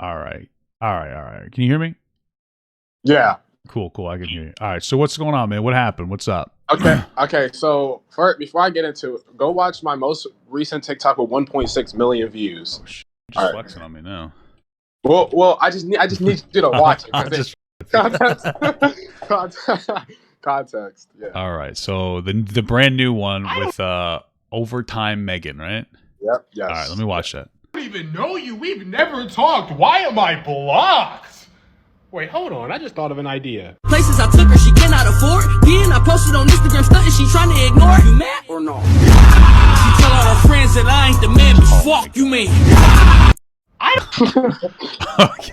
All right. All right. All right. Can you hear me? Yeah. Cool. Cool. I can hear you. All right. So what's going on, man? What happened? What's up? Okay. Okay. So before I get into it, go watch my most recent TikTok with 1.6 million views. Oh, shit. You're All just right. flexing on me now. Well, I just need you to watch it I'll because just- context, context. Yeah. All right. So the brand new one with overtime Megan, right? Yep. Yes. All right. Let me watch that. I don't even know you. We've never talked. Why am I blocked? Wait, hold on. I just thought of an idea. Places I took her, she cannot afford. Then I posted on Instagram stunting, she trying to ignore. You mad or no? She tell all her friends that I ain't the man, but fuck you, man.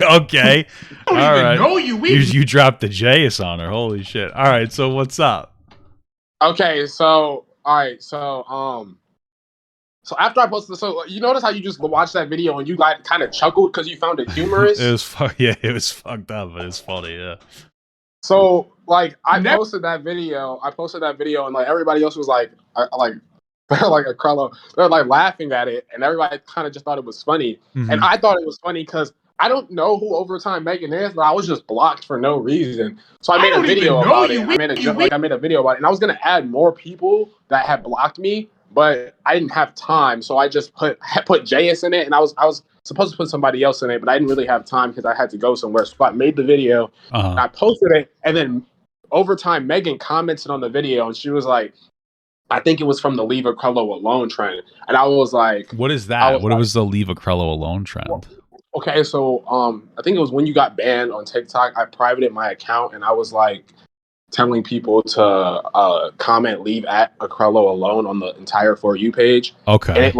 Okay. I don't All even right. know you. You dropped the JS on her. Holy shit. All right. So what's up? Okay. So all right. So after I posted, so you notice how you just watched that video and you like kind of chuckled because you found it humorous. It was it was fucked up, but it's funny. Yeah. So like I posted that video, and like everybody else was like, they're like Acrello, they're like laughing at it, and everybody kind of just thought it was funny, and I thought it was funny because I don't know who Overtime Megan is, but I was just blocked for no reason. So I made a video about it. I made a video about it, and I was gonna add more people that had blocked me, but I didn't have time, so I just put JS in it, and I was supposed to put somebody else in it, but I didn't really have time because I had to go somewhere. So I made the video, and I posted it, and then Overtime Megan commented on the video, and she was like, I think it was from the Leave Acrello Alone trend. And I was like, what is that? What was the Leave Acrello Alone trend? Okay, so I think it was when you got banned on TikTok, I privated my account and I was like telling people to comment leave at Acrello Alone on the entire For You page. Okay. And it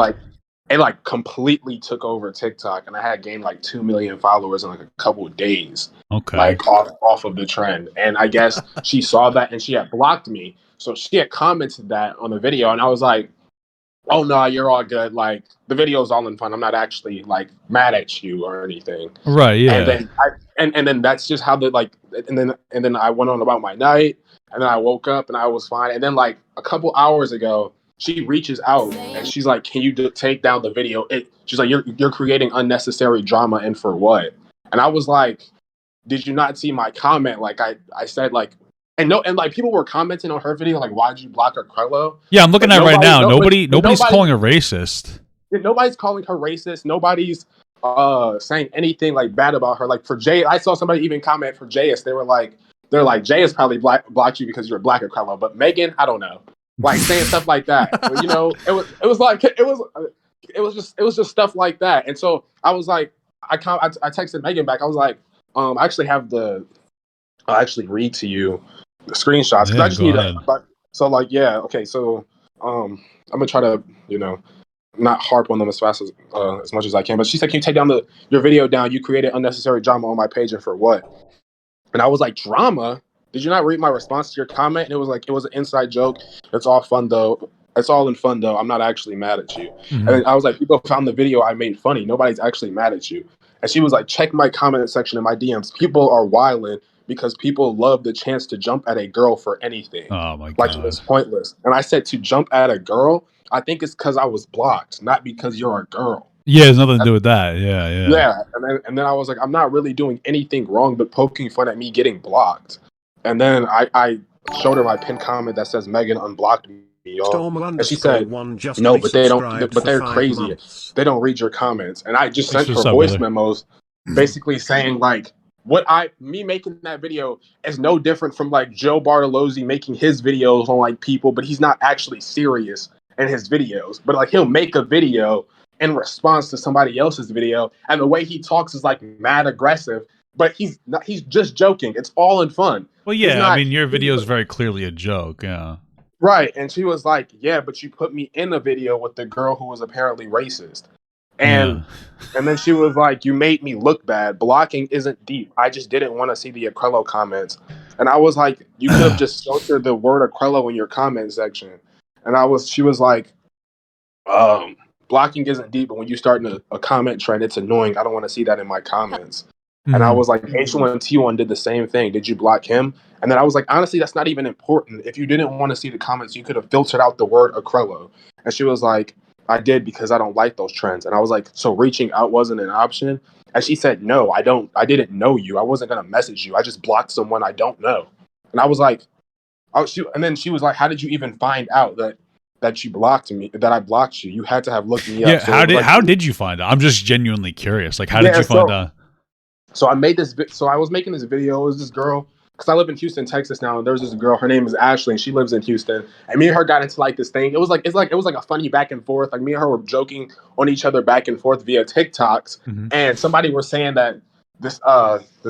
like completely took over TikTok, and I had gained like 2 million followers in like a couple of days. Okay. Like off of the trend. And I guess she saw that and she had blocked me. So she had commented that on the video, and I was like, oh no, you're all good. Like the video's all in fun. I'm not actually like mad at you or anything. Right, yeah. And then that's just how and then I went on about my night, and then I woke up and I was fine. And then like a couple hours ago, she reaches out and she's like, can you take down the video? She's like, you're creating unnecessary drama, and for what? And I was like, did you not see my comment? Like I said, like, and like people were commenting on her video, like, why'd you block Acrello? Yeah, I'm looking at it right now. Nobody's calling her racist. Nobody's calling her racist. Nobody's saying anything like bad about her. Like for Jay, I saw somebody even comment for JS. They're like, JS probably blocked you because you're black, Acrello. But Megan, I don't know. Like saying stuff like that. You know, it was just stuff like that. And so I was like, I texted Megan back. I was like, I actually have I'll actually read to you the screenshots because I just need to. So like, yeah, okay. So I'm gonna try to, not harp on them as fast as much as I can. But she said, "Can you take down your video down? You created unnecessary drama on my page, and for what?" And I was like, "Drama? Did you not read my response to your comment?" And it was like, it was an inside joke. It's all fun though. It's all in fun though. I'm not actually mad at you. And then I was like, people found the video I made funny. Nobody's actually mad at you. And she was like, check my comment section in my DMs. People are wilding because people love the chance to jump at a girl for anything. Oh my God. Like it was pointless. And I said, to jump at a girl, I think it's because I was blocked, not because you're a girl. Yeah, there's nothing to do with that. Yeah. Yeah. And then I was like, I'm not really doing anything wrong but poking fun at me getting blocked. And then I showed her my pinned comment that says Megan unblocked me, y'all. And she said, no, but they're crazy. Months. They don't read your comments. And I just sent her voice memos basically saying like, me making that video is no different from like Joe Bartolozzi making his videos on like people, but he's not actually serious in his videos. But like he'll make a video in response to somebody else's video, and the way he talks is like mad aggressive, but he's just joking. It's all in fun. Well, yeah, I mean your video is very clearly a joke, yeah. Right. And she was like, yeah, but you put me in a video with the girl who was apparently racist. And then she was like, you made me look bad. Blocking isn't deep. I just didn't want to see the Acrello comments. And I was like, you could have just filtered the word Acrello in your comment section. And she was like, blocking isn't deep, but when you start a comment trend, it's annoying. I don't want to see that in my comments. And I was like, H1T1 did the same thing. Did you block him? And then I was like, honestly, that's not even important. If you didn't want to see the comments, you could have filtered out the word Acrello. And she was like, I did because I don't like those trends. And I was like, so reaching out wasn't an option? And she said, no, I didn't know you. I wasn't going to message you. I just blocked someone I don't know. And I was like, and then she was like, how did you even find out that you blocked me, that I blocked you? You had to have looked me up. So how did you find out? I'm just genuinely curious. Like, how did you find out? So I made this. So I was making this video. It was this girl, because I live in Houston, Texas now, and there's this girl. Her name is Ashley, and she lives in Houston. And me and her got into like this thing. It was like a funny back and forth. Like me and her were joking on each other back and forth via TikToks. Mm-hmm. And somebody were saying that this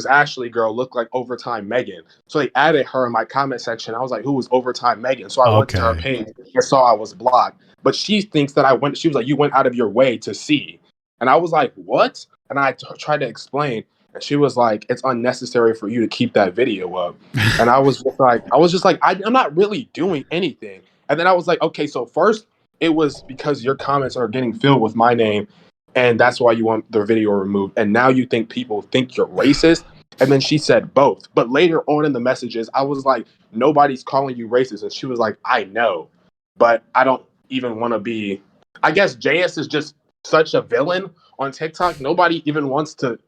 Ashley girl looked like Overtime Megan. So they added her in my comment section. I was like, who was Overtime Megan? So I went to her page and saw I was blocked. But she thinks that she was like, you went out of your way to see. And I was like, what? And I tried to explain. And she was like, it's unnecessary for you to keep that video up. And I was just like, I'm not really doing anything. And then I was like, okay, so first it was because your comments are getting filled with my name, and that's why you want the video removed. And now you think people think you're racist. And then she said both. But later on in the messages, I was like, nobody's calling you racist. And she was like, I know, but I don't even want to be. I guess JS is just such a villain on TikTok. Nobody even wants to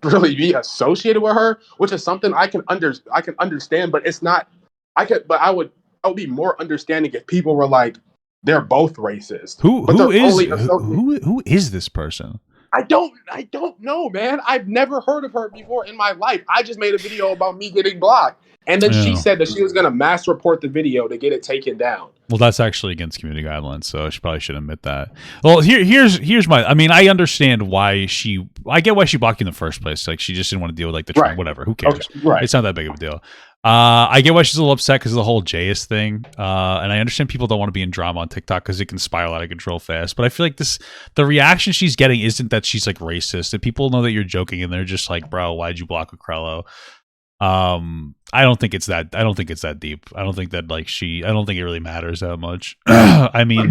really be associated with her, which is something I can understand, but it's not. I would be more understanding if people were like, they're both racist. Who is this person? I don't know, man. I've never heard of her before in my life. I just made a video about me getting blocked. And then she said that she was going to mass report the video to get it taken down. Well, that's actually against community guidelines, so she probably should admit that. Well, here's my. I mean, I understand why I get why she blocked you in the first place. Like, she just didn't want to deal with like the trend, whatever. Who cares? Okay, right. It's not that big of a deal. I get why she's a little upset because of the whole JS thing. And I understand people don't want to be in drama on TikTok because it can spiral out of control fast. But I feel like the reaction she's getting isn't that she's like racist. And people know that you're joking, and they're just like, bro, why'd you block Acrello? I don't think it's that deep. I don't think that I don't think it really matters that much. I mean,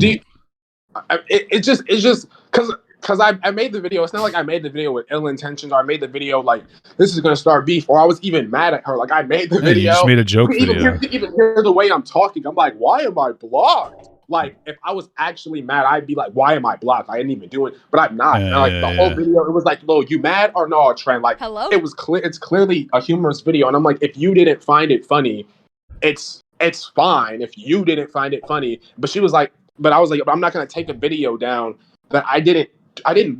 it's just because I made the video. It's not like I made the video with ill intentions, or I made the video like this is going to start beef, or I was even mad at her. Like, I made the video. You just made a joke video. Even hear the way I'm talking, I'm like, why am I blocked? Like, if I was actually mad, I'd be like, why am I blocked? I didn't even do it, but I'm not. The whole video, it was like, "Lo, you mad or no, Trent?" Like, hello? It was clear. It's clearly a humorous video, and I'm like, if you didn't find it funny, it's fine. If you didn't find it funny, but she was like, but I was like, I'm not gonna take a video down that I didn't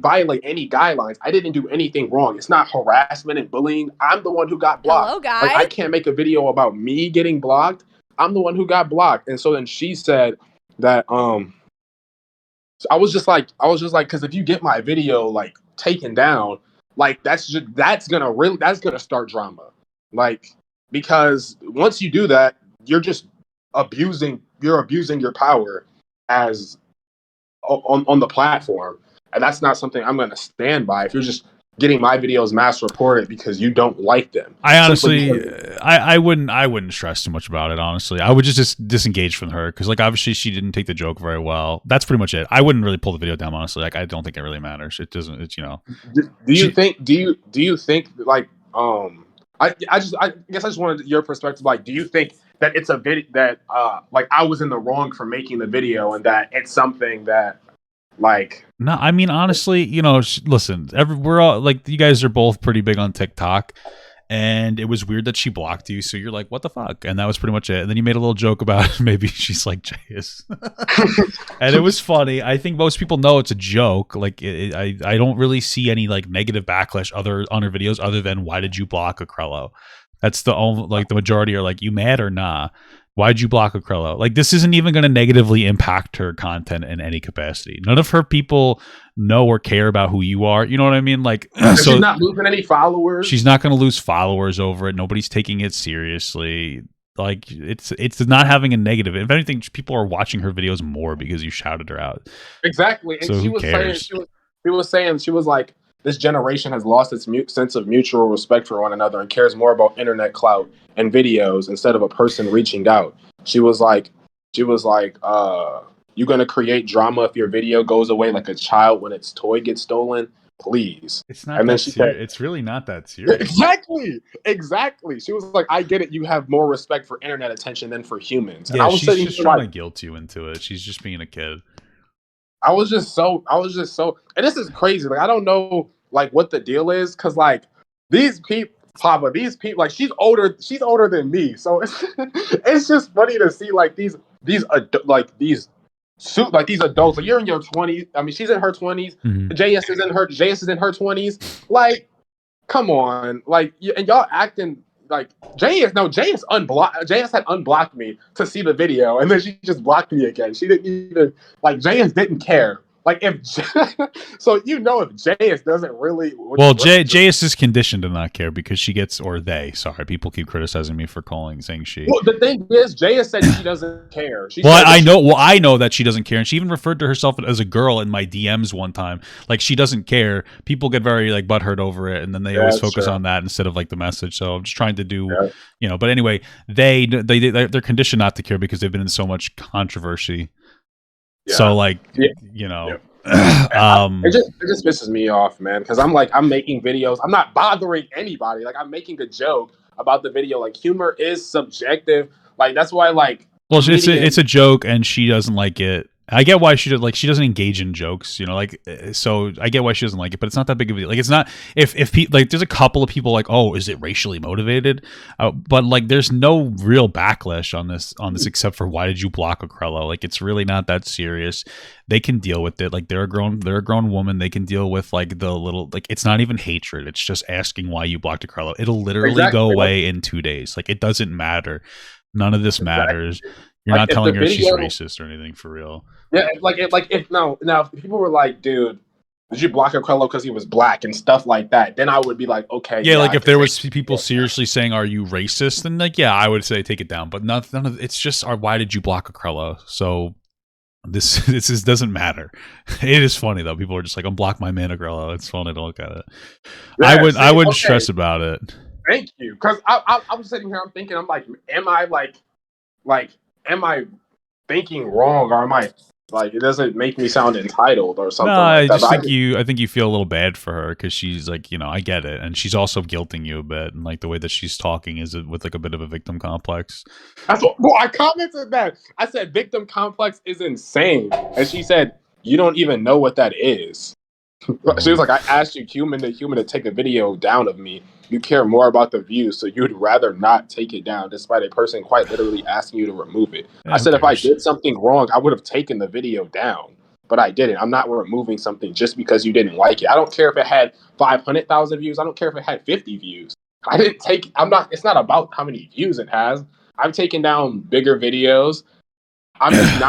violate any guidelines. I didn't do anything wrong. It's not harassment and bullying. I'm the one who got blocked. Hello, guys. Like, I can't make a video about me getting blocked. I'm the one who got blocked. And so then she said that I was just like, because if you get my video like taken down, like that's gonna start drama. Like, because once you do that, you're just abusing your power as on the platform. And that's not something I'm going to stand by. If you're just getting my videos mass reported because you don't like them, I honestly, I wouldn't stress too much about it. Honestly, I would just disengage from her because, like, obviously she didn't take the joke very well. That's pretty much it. I wouldn't really pull the video down. Honestly, like, I don't think it really matters. It doesn't. It's Do you think like I guess I just wanted your perspective. Like, do you think that it's a video that like I was in the wrong for making the video, and that it's something that like? No, I mean, honestly, listen, we're all like, you guys are both pretty big on TikTok, and it was weird that she blocked you. So you're like, what the fuck? And that was pretty much it. And then you made a little joke about maybe she's like Jayus. And it was funny. I think most people know it's a joke. Like, I don't really see any like negative backlash on her videos other than, why did you block Acrello? That's the only, like, the majority are like, you mad or nah? Why'd you block Acrello? Like, this isn't even going to negatively impact her content in any capacity. None of her people know or care about who you are. You know what I mean? Like, so she's not losing any followers. She's not going to lose followers over it. Nobody's taking it seriously. Like, it's not having a negative. If anything, people are watching her videos more because you shouted her out. Exactly. And so she was saying, like, this generation has lost its sense of mutual respect for one another and cares more about internet clout and videos instead of a person reaching out. She was like, you're going to create drama if your video goes away like a child when its toy gets stolen? Please. It's not that serious. It's really not that serious. Exactly. She was like, I get it. You have more respect for internet attention than for humans. Yeah, she's just trying to guilt you into it. She's just being a kid. and this is crazy. Like, I don't know, like, what the deal is, because, like, these people, Papa, these people, like, she's older than me, so it's just funny to see, like, these adults. Like, you're in your 20s. I mean, she's in her 20s. Mm-hmm. JS is in her 20s. Like, come on, like, and y'all acting like JS unblocked. JS had unblocked me to see the video, and then she just blocked me again. She didn't even, like, JS didn't care. Like, if so, if JS doesn't really, JS is conditioned to not care because she gets, or they. Sorry, people keep criticizing me for saying she. Well, the thing is, JS said she doesn't care. I know that she doesn't care, and she even referred to herself as a girl in my DMs one time. Like, she doesn't care. People get very, like, butthurt over it, and then they always focus on that instead of, like, the message. So I'm just trying to do, But anyway, they're conditioned not to care because they've been in so much controversy. Yeah. So, like, it just pisses me off, man, because I'm making videos. I'm not bothering anybody. Like, I'm making a joke about the video. Like, humor is subjective. Like, that's why, like, well, it's a joke, and she doesn't like it. I get why she doesn't engage in jokes, like, so I get why she doesn't like it, but it's not that big of a deal. Like, it's not, if people, like, there's a couple of people like, oh, is it racially motivated? But, like, there's no real backlash on this except for, why did you block Acrello? Like, it's really not that serious. They can deal with it. Like, they're a grown woman. They can deal with, like, the little, like, it's not even hatred. It's just asking why you blocked Acrello. It'll literally go away in 2 days. Like, it doesn't matter. None of this matters. You're not telling her she's racist or anything, for real. Yeah, if people were like, dude, did you block Acrello because he was black and stuff like that, then I would be like, okay. Yeah, like, if there was people seriously saying, are you racist? Then, like, yeah, I would say take it down. But none of it's just, why did you block Acrello? So this doesn't matter. It is funny though. People are just like, unblock my man Acrello. It's funny to look at it. Yeah, I wouldn't stress about it. Thank you, because I was sitting here, I'm thinking, I'm like, am I thinking wrong, or am I, like, it doesn't make me sound entitled or something? No, like I think you feel a little bad for her because she's like, I get it, and she's also guilting you a bit, and, like, the way that she's talking is with, like, a bit of a victim complex. I commented that. I said victim complex is insane, and she said, you don't even know what that is. She was like, I asked you human to take a video down of me. You care more about the views, so you'd rather not take it down, despite a person quite literally asking you to remove it. I said, if I did something wrong, I would have taken the video down, but I didn't. I'm not removing something just because you didn't like it. I don't care if it had 500,000 views. I don't care if it had 50 views. It's not about how many views it has. I've taken down bigger videos. I'm just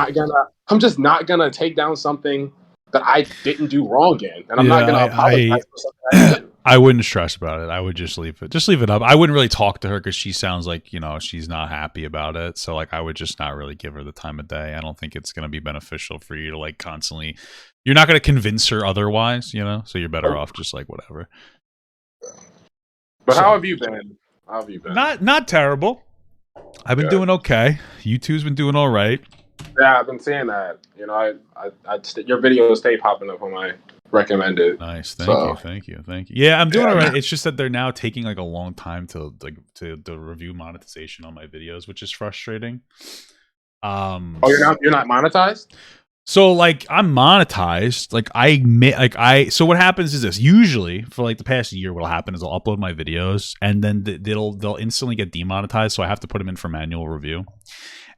not gonna take down something that I didn't do wrong in, and I'm not gonna apologize for something I did. I wouldn't stress about it. I would just leave it. Just leave it up. I wouldn't really talk to her because she sounds like, she's not happy about it. So, like, I would just not really give her the time of day. I don't think it's going to be beneficial for you to, like, constantly. You're not going to convince her otherwise, So you're better off just, like, whatever. But how have you been? Not terrible. I've been doing okay. You two's been doing all right. Yeah, I've been seeing that. Your videos stay popping up on my recommended. Nice, thank you. Yeah, I'm doing all right. It's just that they're now taking, like, a long time to review monetization on my videos, which is frustrating. You're not monetized? So, like, I'm monetized. So what happens is this. Usually, for, like, the past year, what'll happen is I'll upload my videos, and then they'll instantly get demonetized. So I have to put them in for manual review.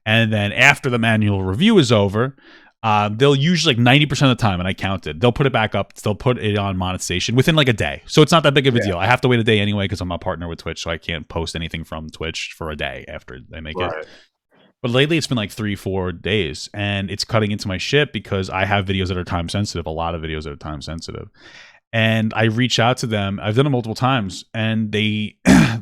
And then after the manual review is over, they'll usually, like, 90% of the time, and I counted, they'll put it back up. They'll put it on monetization within, like, a day. So it's not that big of a deal. I have to wait a day anyway because I'm a partner with Twitch, so I can't post anything from Twitch for a day after they make it. But lately it's been like 3-4 days, and it's cutting into my shit because I have videos that are time sensitive, a lot of videos that are time sensitive. And I reach out to them. I've done it multiple times, and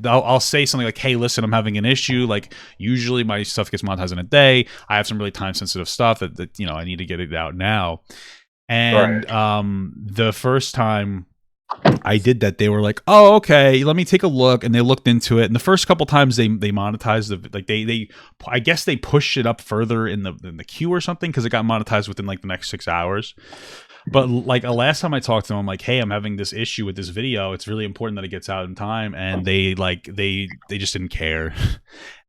I'll say something like, hey, listen, I'm having an issue. Like, usually my stuff gets monetized in a day. I have some really time sensitive stuff that I need to get it out now. And the first time I did that, they were like, oh, okay, let me take a look. And they looked into it. And the first couple times they monetized I guess they pushed it up further in the queue or something because it got monetized within, like, the next 6 hours. But like last time I talked to them, I'm like, hey, I'm having this issue with this video. It's really important that it gets out in time. And they just didn't care.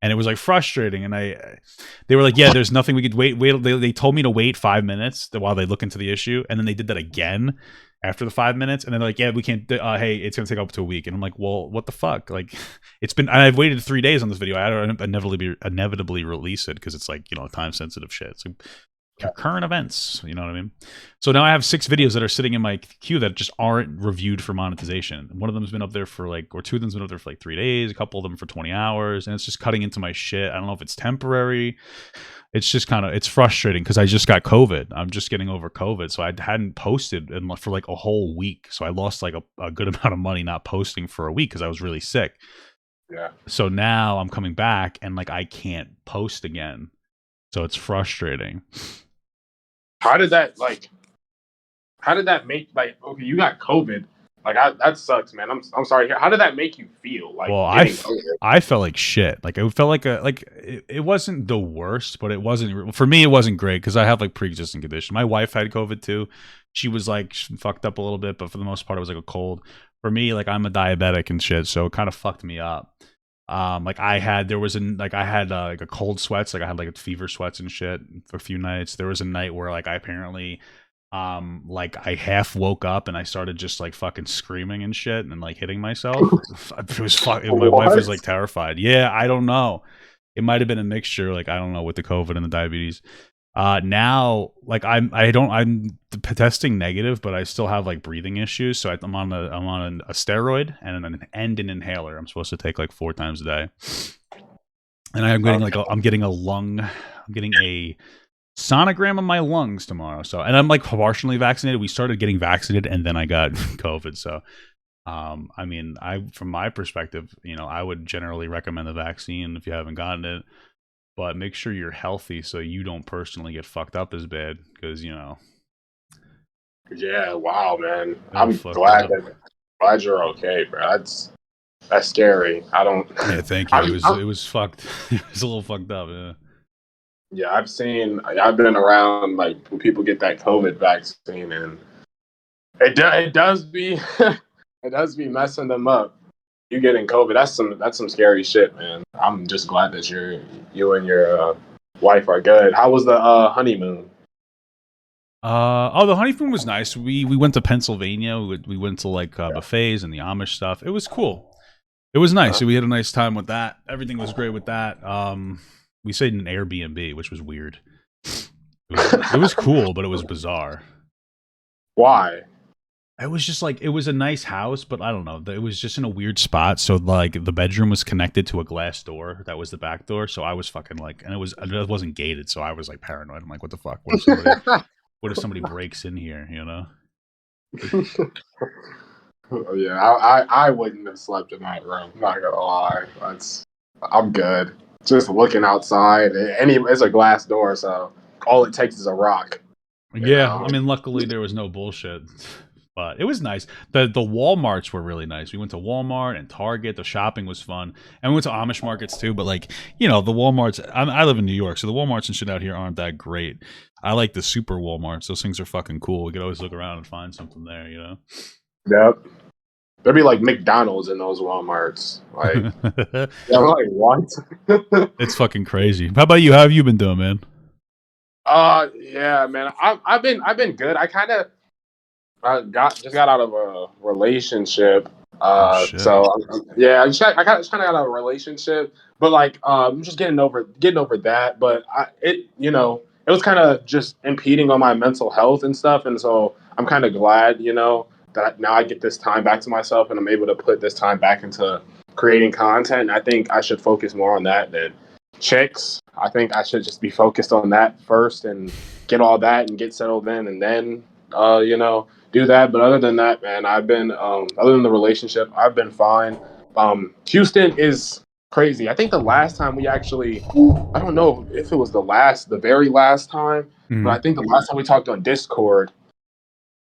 And it was like frustrating. And they were like, yeah, there's nothing we could wait. They told me to wait 5 minutes while they look into the issue. And then they did that again after the 5 minutes. And then they're like, yeah, we can't, hey, it's going to take up to a week. And I'm like, well, what the fuck? Like I've waited 3 days on this video. I had to inevitably release it because it's like, time sensitive shit. It's like, current events, you know what I mean? So now I have 6 videos that are sitting in my queue that just aren't reviewed for monetization. One of them's been up there for or 2 of them's been up there for like 3 days, a couple of them for 20 hours, and it's just cutting into my shit. I don't know if it's temporary. It's just it's frustrating because I just got COVID. I'm just getting over COVID, so I hadn't posted for like a whole week. So I lost like a good amount of money not posting for a week because I was really sick. Yeah. So now I'm coming back and like I can't post again. So it's frustrating. How did that make, like, okay, you got COVID, like that sucks, man. I'm sorry. How did that make you feel? Like, well, I felt like shit. Like it felt like it wasn't the worst, but it wasn't, for me it wasn't great because I have like pre-existing condition. My wife had COVID too. She was like fucked up a little bit, but for the most part it was like a cold. For me, like I'm a diabetic and shit, so it kind of fucked me up. Like I had like a cold sweats, like I had like fever sweats and shit for a few nights. There was a night where like I apparently like I half woke up and I started just like fucking screaming and shit and like hitting myself. It was my wife was like terrified. Yeah, I don't know. It might have been a mixture, like I don't know, with the COVID and the diabetes. Now like I'm testing negative, but I still have like breathing issues. So I'm on a steroid and an inhaler. I'm supposed to take like 4 times a day. And I'm getting I'm getting a sonogram of my lungs tomorrow. So, and I'm like partially vaccinated. We started getting vaccinated and then I got COVID. So, I mean, from my perspective, I would generally recommend the vaccine if you haven't gotten it. But make sure you're healthy so you don't personally get fucked up as bad because, Yeah, wow, man. I'm glad you're okay, bro. That's scary. I don't. Yeah, thank you. It was fucked. It was a little fucked up. Yeah. Yeah, I've been around like when people get that COVID vaccine, and it does be it does be messing them up. You getting COVID, that's some scary shit, man. I'm just glad that you and your wife are good. How was the honeymoon? The honeymoon was nice. We went to Pennsylvania. We went to like buffets and the Amish stuff. It was cool. It was nice. We had a nice time with that. Everything was great with that. We stayed in an Airbnb, which was weird. It was cool, but it was bizarre. Why? It was just like, it was a nice house, but I don't know. It was just in a weird spot. So like the bedroom was connected to a glass door. That was the back door. So I was fucking like, and it wasn't gated. So I was like paranoid. I'm like, what the fuck? What if somebody breaks in here, Yeah, I wouldn't have slept in that room. Not gonna lie. I'm good. Just looking outside. It's a glass door, so all it takes is a rock. Yeah, I mean, luckily there was no bullshit. But it was nice. The Walmarts were really nice. We went to Walmart and Target. The shopping was fun. And we went to Amish markets too. But like, the Walmarts, I live in New York, so the Walmarts and shit out here aren't that great. I like the super Walmarts. Those things are fucking cool. We could always look around and find something there, Yep. There'd be like McDonald's in those Walmarts. Like, I'm like, what? It's fucking crazy. How about you? How have you been doing, man? Yeah, man. I've been good. I kind of just got out of a relationship. So yeah, I kind of got out of a relationship, but like I'm just getting over that. But it was kind of just impeding on my mental health and stuff, and so I'm kind of glad that now I get this time back to myself, and I'm able to put this time back into creating content. And I think I should focus more on that than chicks. I think I should just be focused on that first and get all that and get settled in, and then do that. But other than that, man, I've been other than the relationship, I've been fine. Houston is crazy. I think the last time we actually, I don't know if it was the very last time, but I think the last time we talked on Discord,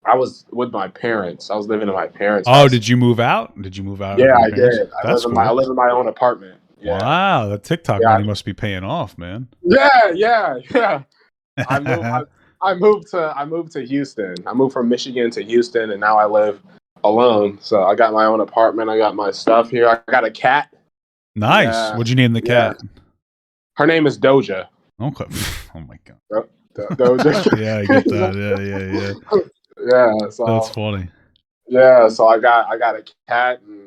I was with my parents. I was living in my parents' house. Oh, did you move out? Yeah, I did. I live in my own apartment. Yeah. Wow, that TikTok money must be paying off, man. Yeah. I I moved to Houston. I moved from Michigan to Houston, and now I live alone. So I got my own apartment. I got my stuff here. I got a cat. Nice. What'd you name the cat? Her name is Doja. Okay. Oh my god. Doja. Yeah, I get that. Yeah. Yeah. So that's funny. Yeah. So I got a cat, and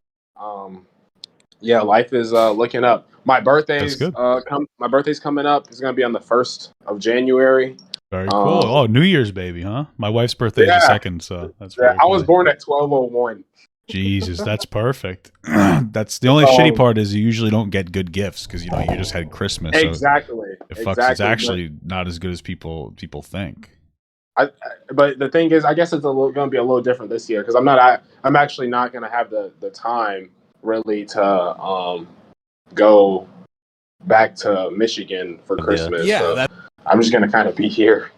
yeah, life is looking up. My birthday's my birthday's coming up. It's gonna be on the 1st of January. Very cool. Oh, New Year's baby, huh? My wife's birthday is the 2nd, so that's I was born at 12:01. Jesus, that's perfect. That's the only shitty part is you usually don't get good gifts because you just had Christmas. So exactly. It's actually not as good as people think. But the thing is, I guess it's going to be a little different this year because I'm actually not going to have the time really to go back to Michigan for Christmas. Yeah. So I'm just going to kind of be here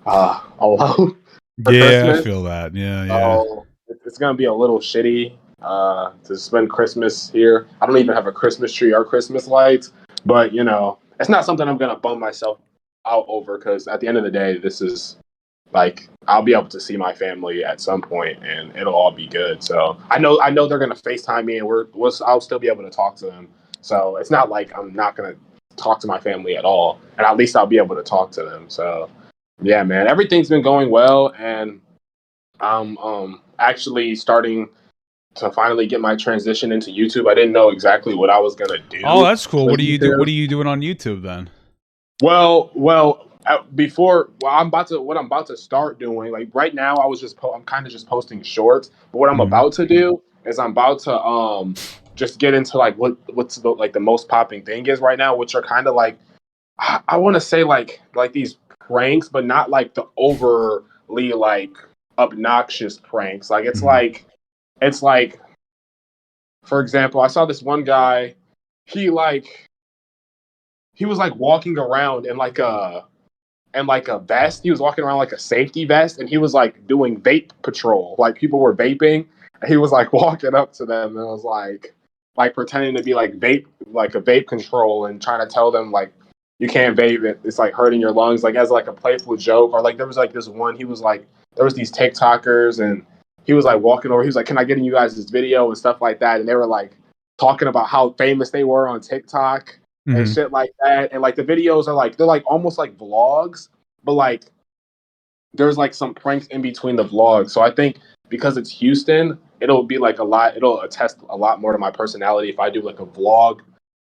alone. Yeah, Christmas. I feel that. Yeah. So it's going to be a little shitty to spend Christmas here. I don't even have a Christmas tree or Christmas lights, but it's not something I'm going to bum myself out over because at the end of the day, this is like I'll be able to see my family at some point and it'll all be good. So I know they're going to FaceTime me and I'll still be able to talk to them. So it's not like I'm not going to talk to my family at all. And at least I'll be able to talk to them. So yeah, man, everything's been going well. And I'm actually starting to finally get my transition into YouTube. I didn't know exactly what I was going to do. Oh, that's cool. What are you doing on YouTube then? Well, I'm about to start doing, like right now I'm kind of just posting shorts, but what I'm about to do is I'm about to just get into like what's the most popping thing is right now, which are kind of like I want to say like these pranks, but not like the overly like obnoxious pranks. Like it's like for example, I saw this one guy, he was like walking around in like a vest. He was walking around like a safety vest, and he was like doing vape patrol. Like people were vaping, and he was like walking up to them and was like pretending to be like a vape control and trying to tell them like you can't vape it. It's like hurting your lungs, like as like a playful joke. Or like there was like this one. He was like there was these TikTokers, and he was like walking over. He was like, "Can I get in you guys this video?" and stuff like that. And they were like talking about how famous they were on TikTok. And shit like that, and like the videos are like they're like almost like vlogs, but like there's like some pranks in between the vlogs. So I think because it's Houston, it'll attest a lot more to my personality if I do like a vlog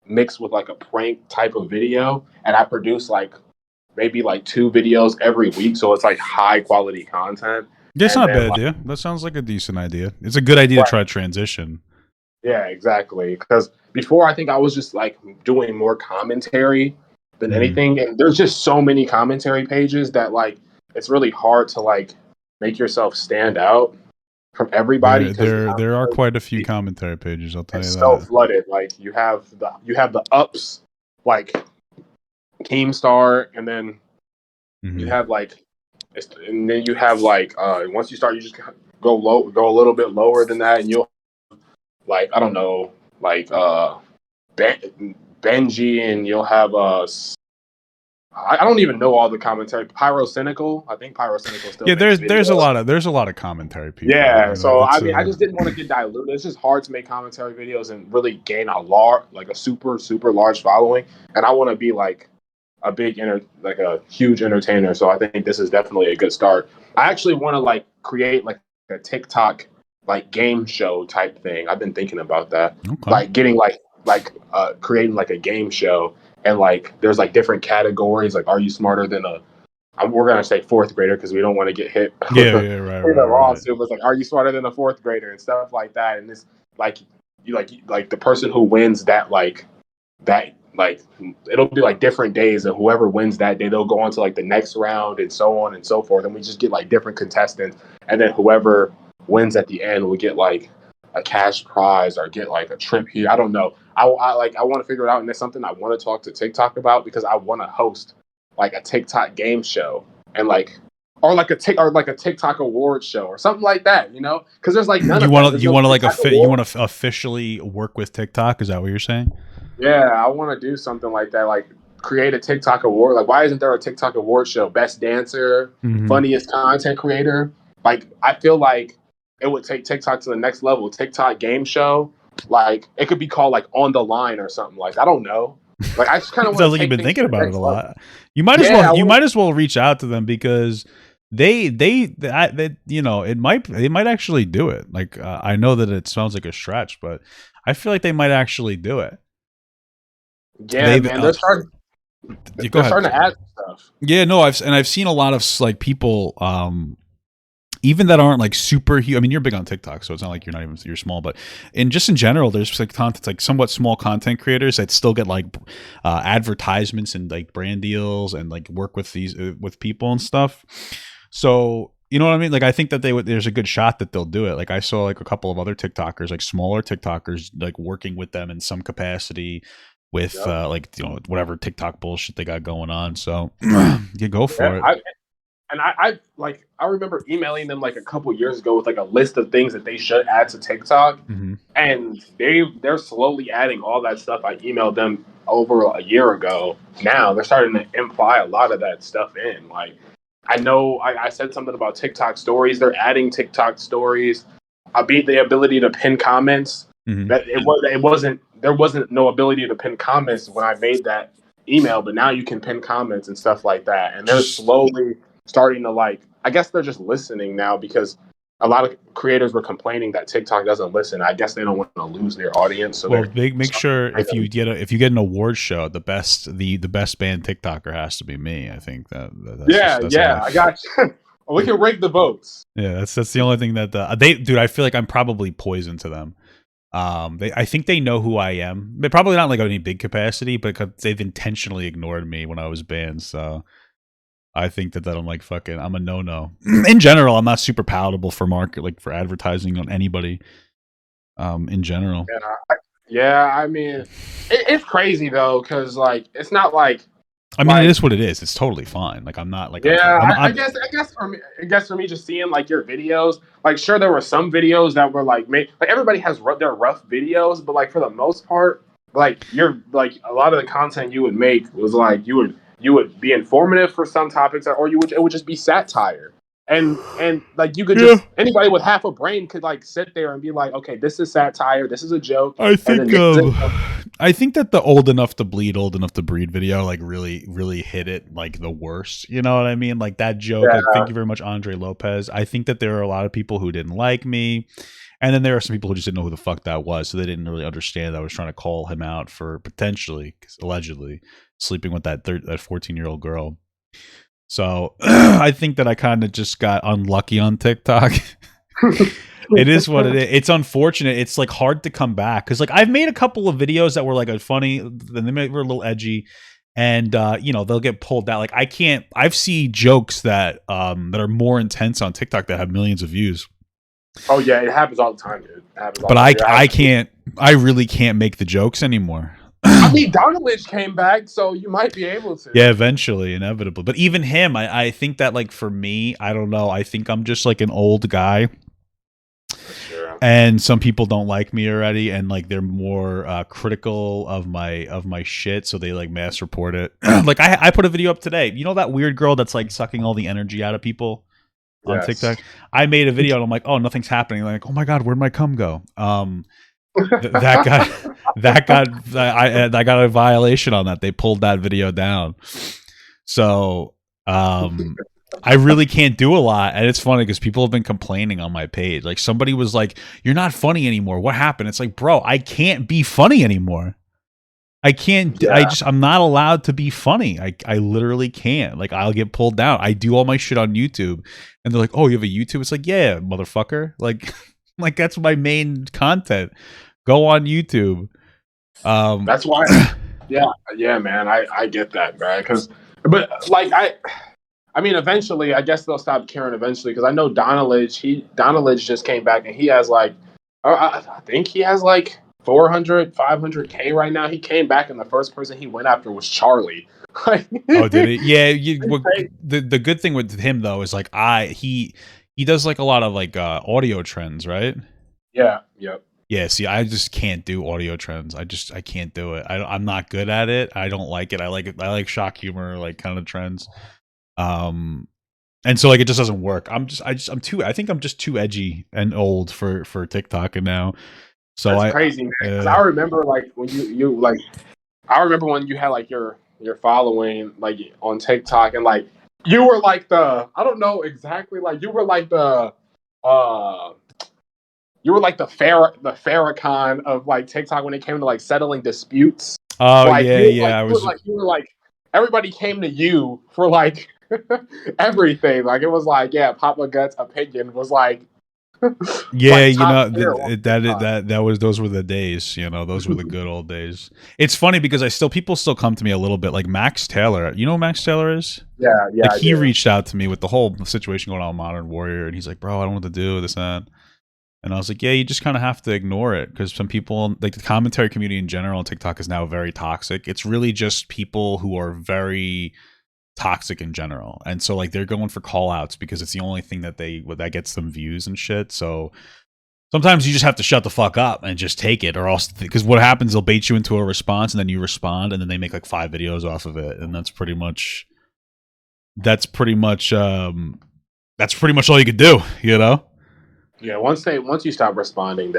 mixed with like a prank type of video, and I produce like maybe like 2 videos every week, so it's like high quality content. That's not a bad idea. That sounds like a decent idea. It's a good idea to try to transition. Yeah, exactly. Because before, I think I was just like doing more commentary than anything. And there's just so many commentary pages that like it's really hard to like make yourself stand out from everybody. There are quite a few commentary pages. I'll tell you that. It's so flooded. Like you have the ups, like Keemstar, and then you have like, and then you have like once you start, you just go a little bit lower than that, and you'll. Like, I don't know, like Benji, and you'll have I don't even know all the commentary. Pyrocynical, I think Pyrocynical still. Yeah, there's a lot of commentary people. Yeah, so I mean, I just didn't want to get diluted. It's just hard to make commentary videos and really gain a super large following. And I want to be like a a huge entertainer. So I think this is definitely a good start. I actually want to like create like a TikTok like game show type thing. I've been thinking about that. Okay. Like getting creating like a game show, and like there's like different categories. Like, are you smarter than we're gonna say 4th grader because we don't want to get hit. Right. It's like, are you smarter than a 4th grader and stuff like that. And it's like you like the person who wins that it'll be like different days, and whoever wins that day, they'll go on to like the next round and so on and so forth. And we just get like different contestants, and then whoever wins at the end will get like a cash prize or get like a trip here. I don't know. I want to figure it out, and that's something I want to talk to TikTok about because I want to host like a TikTok game show and like a TikTok award show or something like that. Because there's like none. You want to officially work with TikTok? Is that what you're saying? Yeah, I want to do something like that. Like create a TikTok award? Like, why isn't there a TikTok award show? Best dancer, funniest content creator. Like, I feel like it would take TikTok to the next level. TikTok game show. Like, it could be called like On the Line or something. Like, I don't know. Like, I just kind of sounds like you've been thinking about it a lot. You might as well reach out to them because they you know, they might actually do it. Like, I know that it sounds like a stretch, but I feel like they might actually do it. Yeah, man, they're starting to add stuff. Yeah, no, I've seen a lot of like people, even that aren't like super huge. I mean, you're big on TikTok, so it's not like you're small, but in general, there's like content, like somewhat small content creators that still get like advertisements and like brand deals and like work with these with people and stuff. So you know what I mean? Like, I think that there's a good shot that they'll do it. Like, I saw like a couple of other TikTokers, like smaller TikTokers, like working with them in some capacity with like, you know, whatever TikTok bullshit they got going on. So you go for it. I remember emailing them like a couple years ago with like a list of things that they should add to TikTok, and they're slowly adding all that stuff. I emailed them over a year ago. Now they're starting to imply a lot of that stuff in. Like, I know I said something about TikTok stories. They're adding TikTok stories. I beat the ability to pin comments. That there wasn't no ability to pin comments when I made that email, but now you can pin comments and stuff like that. And they're slowly starting to, like, I guess they're just listening now, because a lot of creators were complaining that TikTok doesn't listen. I guess they don't want to lose their audience. So make sure if you get an award show, the best band TikToker has to be me. I think that's I got you. We can rank the votes. Yeah, that's the only thing that dude, I feel like I'm probably poison to them. I think they know who I am. They're probably not like any big capacity, but they've intentionally ignored me when I was banned. So I think that I'm like, fucking, I'm a no. In general, I'm not super palatable for for advertising on anybody. In general. I mean, it's crazy though, because like it's not like. I mean, it is what it is. It's totally fine. Like, I'm not like. Yeah, I guess for me, just seeing like your videos, like, sure, there were some videos that were like made, like, everybody has their rough videos, but like for the most part, like, you're like, a lot of the content you would make was like you would be informative for some topics, or it would just be satire. And like, you could just, anybody with half a brain could like sit there and be like, okay, this is satire, this is a joke. I think that the old enough to bleed, old enough to breed video like really hit it like the worst. You know what I mean? Like, that joke. Like, thank you very much, Andre Lopez. I think that there are a lot of people who didn't like me, and then there are some people who just didn't know who the fuck that was, so they didn't really understand that I was trying to call him out for potentially, allegedly, sleeping with that 14-year-old girl. So I think that I kind of just got unlucky on TikTok. It is what it is. It's unfortunate. It's like hard to come back, because like I've made a couple of videos that were like funny, then they were a little edgy, and you know, they'll get pulled out. Like, I've seen jokes that are more intense on TikTok that have millions of views. Oh yeah, it happens all the time, dude. But I really can't make the jokes anymore. I mean, Donald came back, so you might be able to. Yeah, eventually, inevitably. But even him, I think that, like, for me, I don't know. I think I'm just like an old guy. Sure. And some people don't like me already, and like they're more critical of my shit, so they like mass report it. Like, I put a video up today. You know that weird girl that's like sucking all the energy out of people on TikTok? I made a video and I'm like, oh, nothing's happening. Like, oh my god, where'd my cum go? I got a violation on that. They pulled that video down. So I really can't do a lot, and it's funny because people have been complaining on my page. Like, somebody was like, "You're not funny anymore. What happened?" It's like, bro, I can't be funny anymore. I can't. Yeah. I'm not allowed to be funny. I literally can't. Like, I'll get pulled down. I do all my shit on YouTube, and they're like, "Oh, you have a YouTube?" It's like, yeah, motherfucker. Like, like that's my main content. Go on YouTube. That's why. Yeah, man. I get that, man. But like I mean, eventually, I guess they'll stop caring eventually, because I know Donald just came back, and he has like, I think he has like 500K right now. He came back, and the first person he went after was Charlie. Oh, did he? Yeah. The good thing with him though is like he does like a lot of like audio trends, right? Yeah. Yep. Yeah, see, I just can't do audio trends. I can't do it. I'm not good at it. I don't like it. I like shock humor, like kind of trends. And so like it just doesn't work. I'm too. I think I'm just too edgy and old for TikTok and now. So That's crazy, man. Because I remember like when you like, I remember when you had like your following like on TikTok, and like you were like I don't know exactly, like you were like uh the Farrakhan of like TikTok when it came to like settling disputes. oh Like yeah, yeah. I was you were like everybody came to you for like everything. Like it was like, yeah, Papa Gut's opinion was like yeah, like you top know tier on TikTok. that was those were the days. You know, those were the good old days. It's funny because people still come to me a little bit. Like Max Taylor, you know who Max Taylor is? Yeah, Like I he do. reached out to me with the whole situation going on with Modern Warrior, and he's like, "Bro, I don't know what to do this and that." And I was like, "Yeah, you just kind of have to ignore it because some people, like the commentary community in general on TikTok, is now very toxic. It's really just people who are very toxic in general, and so like they're going for call outs because it's the only thing that that gets them views and shit. So sometimes you just have to shut the fuck up and just take it, or else because what happens, they'll bait you into a response, and then you respond, and then they make like 5 videos off of it, and that's pretty much that's pretty much all you could do, you know? Yeah, once you stop responding,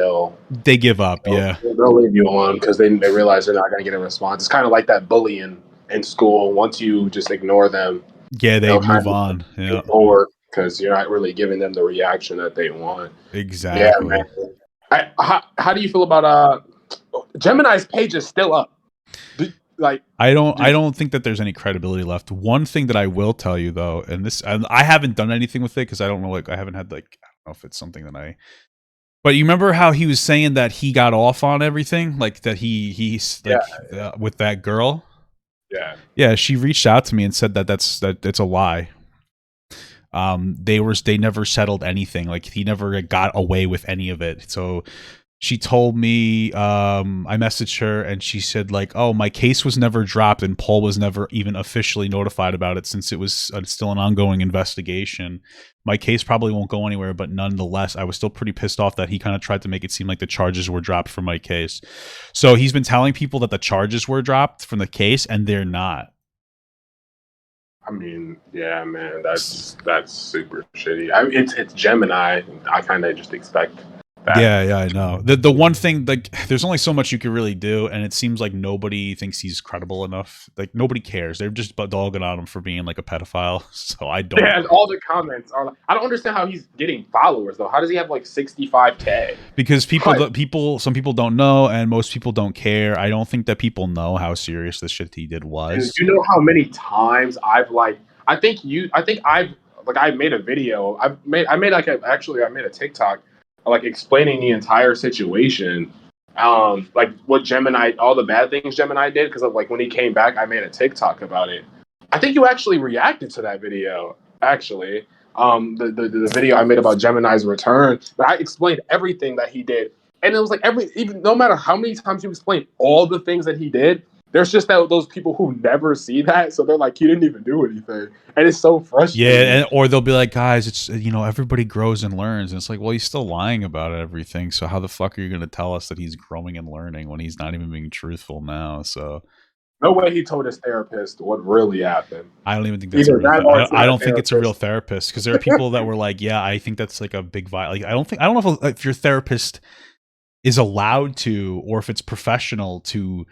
They give up, yeah. they'll leave you alone because they realize they're not going to get a response. It's kind of like that bullying in school. Once you just ignore them, Yeah, they they'll kind move of on. Yeah, move forward because you're not really giving them the reaction that they want. Yeah, man. exactly. How do you feel about Gemini's page is still up? Like, I don't think that there's any credibility left. One thing that I will tell you though, and I haven't done anything with it because I don't know, like I haven't had like, I don't know if it's something that I. But you remember how he was saying that he got off on everything, like that he's like with that girl. yeah. Yeah, she reached out to me and said that it's a lie. They never settled anything. Like he never got away with any of it. So she told me, I messaged her and she said like, oh, my case was never dropped and Paul was never even officially notified about it since it was still an ongoing investigation. My case probably won't go anywhere, but nonetheless, I was still pretty pissed off that he kind of tried to make it seem like the charges were dropped from my case. So he's been telling people that the charges were dropped from the case and they're not. I mean, yeah, man, that's super shitty. It's Gemini. I kind of just expect that. Yeah, I know. The one thing, like, there's only so much you can really do, and it seems like nobody thinks he's credible enough. Like, nobody cares. They're just dogging on him for being like a pedophile. So I don't. Yeah, and all the comments are like, I don't understand how he's getting followers though. How does he have like 65K? Because some people don't know, and most people don't care. I don't think that people know how serious the shit he did was. Do you know how many times I've like, I made a video. I made like I made a TikTok like explaining the entire situation, like what Gemini, all the bad things Gemini did, because like when he came back, I made a TikTok about it. I think you actually reacted to that video. Actually, the video I made about Gemini's return, but I explained everything that he did, and it was like even no matter how many times you explain all the things that he did, there's just those people who never see that, so they're like, he didn't even do anything, and it's so frustrating. Yeah, or they'll be like, guys, it's everybody grows and learns, and it's like, well, he's still lying about everything. So how the fuck are you going to tell us that he's growing and learning when he's not even being truthful now? So no way he told his therapist what really happened. I don't even think that's I don't think it's a real therapist, because there are people that were like, yeah, I think that's like a big like I don't know if your therapist is allowed to, or if it's professional to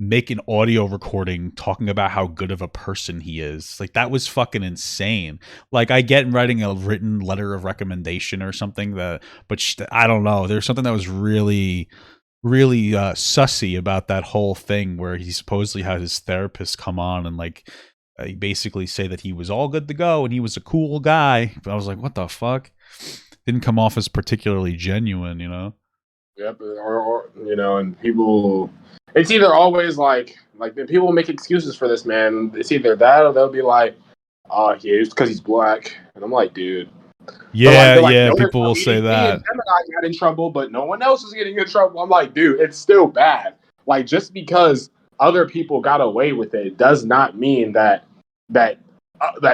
make an audio recording talking about how good of a person he is. Like, that was fucking insane. Like, I get writing a written letter of recommendation or something, but I don't know. There's something that was really sussy about that whole thing, where he supposedly had his therapist come on and like basically say that he was all good to go and he was a cool guy. But I was like, what the fuck? Didn't come off as particularly genuine, you know? Yep, or and people, it's either always like people make excuses for this man. It's either that, or they'll be like, "Oh, yeah, it's because he's black," and I'm like, dude. Yeah, people will say that. Gemini got in trouble, but no one else is getting in trouble. I'm like, dude, it's still bad. Like, just because other people got away with it does not mean that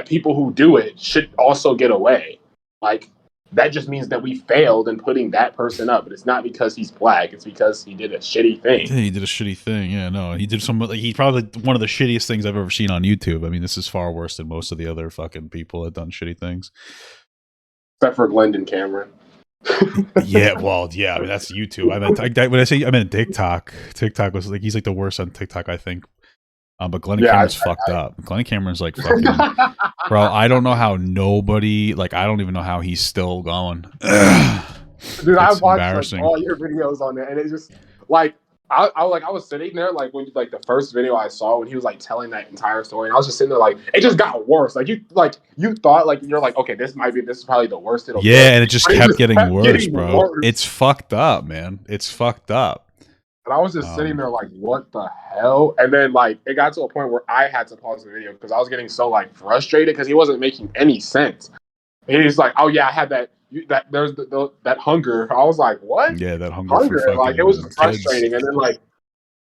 people who do it should also get away. Like, that just means that we failed in putting that person up. But it's not because he's black. It's because he did a shitty thing. Yeah, he did a shitty thing. Yeah, no, he did some. Like, he's probably one of the shittiest things I've ever seen on YouTube. I mean, this is far worse than most of the other fucking people that done shitty things. Except for Glendon Cameron. Yeah, well, yeah, I mean, that's YouTube. When I say I meant TikTok. TikTok was like, he's like the worst on TikTok, I think. But Glendon Cameron's fucked up. Glendon Cameron's like fucking, bro. I don't know how nobody, like, I don't even know how he's still going. Dude, I watched like, all your videos on there, and it's just like I was sitting there like when like the first video I saw when he was like telling that entire story, and I was just sitting there like it just got worse. Like you thought like you're like, okay, this is probably the worst it'll get. And it just kept getting worse, bro. Worse. It's fucked up, man. It's fucked up. And I was just sitting there like, what the hell? And then like it got to a point where I had to pause the video because I was getting so like frustrated because he wasn't making any sense. And he's like, oh yeah, I had that. There's that hunger. I was like, what? Yeah, that hunger. For like it was frustrating. And then like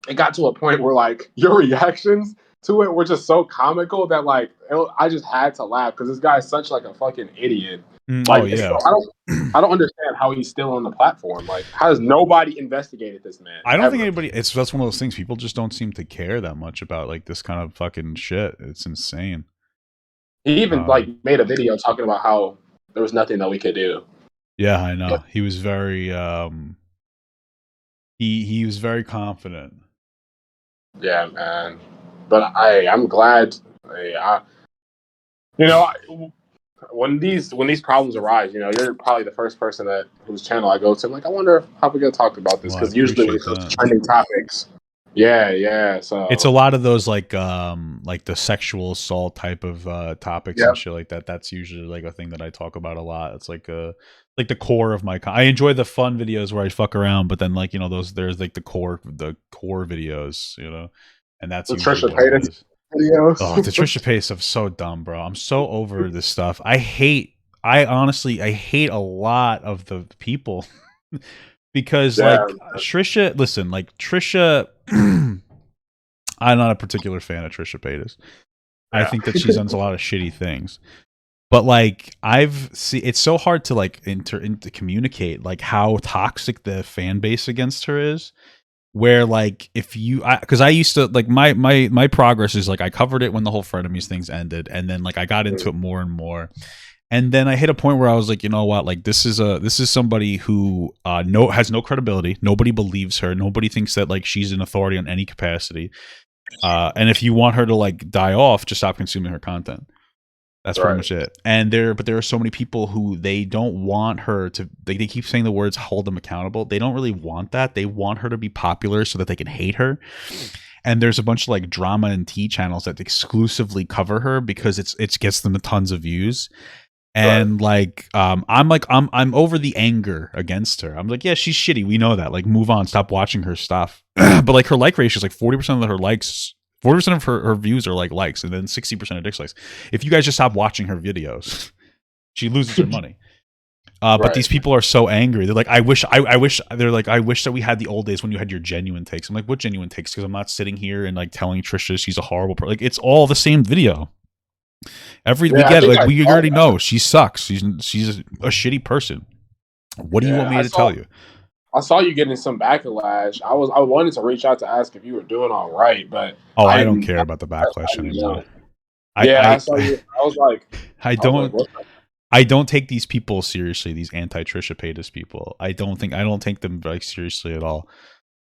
it got to a point where like your reactions to it were just so comical that like I just had to laugh because this guy is such like a fucking idiot. Like, yeah. I don't understand how he's still on the platform. Like, how has nobody investigated this man? I don't think anybody. That's one of those things. People just don't seem to care that much about like this kind of fucking shit. It's insane. He even like made a video talking about how there was nothing that we could do. Yeah, I know. Yeah. He was very he was very confident. Yeah, man. But I'm glad. When these problems arise, you're probably the first person whose channel I go to. I'm like, I wonder how we're gonna talk about this because usually when it comes to trending topics, yeah. So it's a lot of those like the sexual assault type of topics and shit like that. That's usually like a thing that I talk about a lot. It's like the core of my. I enjoy the fun videos where I fuck around, but then like there's like the core videos, and that's the Trisha Paytas videos. Oh, the Trisha Paytas stuff is so dumb, bro. I'm so over this stuff. I honestly hate a lot of the people because like Trisha, listen, like Trisha, I'm not a particular fan of Trisha Paytas. I think that she's done a lot of shitty things. But like it's so hard to like to communicate like how toxic the fan base against her is. Where like if you, because I used to like my progress is like I covered it when the whole frenemies things ended, and then like I got into it more and more, and then I hit a point where I was like, you know what, like this is somebody who has no credibility. Nobody believes her. Nobody thinks that like she's an authority on any capacity. And if you want her to like die off, just stop consuming her content. That's pretty much it. And there are so many people who they don't want her to. They keep saying the words "hold them accountable." They don't really want that. They want her to be popular so that they can hate her. And there's a bunch of like drama and tea channels that exclusively cover her because it gets them tons of views. And like I'm over the anger against her. I'm like, yeah, she's shitty. We know that. Like, move on. Stop watching her stuff. But like her like ratio is like 40% of her likes. 40% of her views are like likes, and then 60% are dislikes. If you guys just stop watching her videos, she loses her money. But these people are so angry. They're like, I wish that we had the old days when you had your genuine takes. I'm like, what genuine takes? Because I'm not sitting here and like telling Trisha she's a horrible person. Like, it's all the same video. We get it. Like, we already know she sucks. She's a shitty person. What do you want me to tell you? I saw you getting some backlash. I wanted to reach out to ask if you were doing all right, but I don't care about the backlash anymore. I saw you. I was like, I don't take these people seriously. These anti-Trisha Paytas people. I don't take them like seriously at all.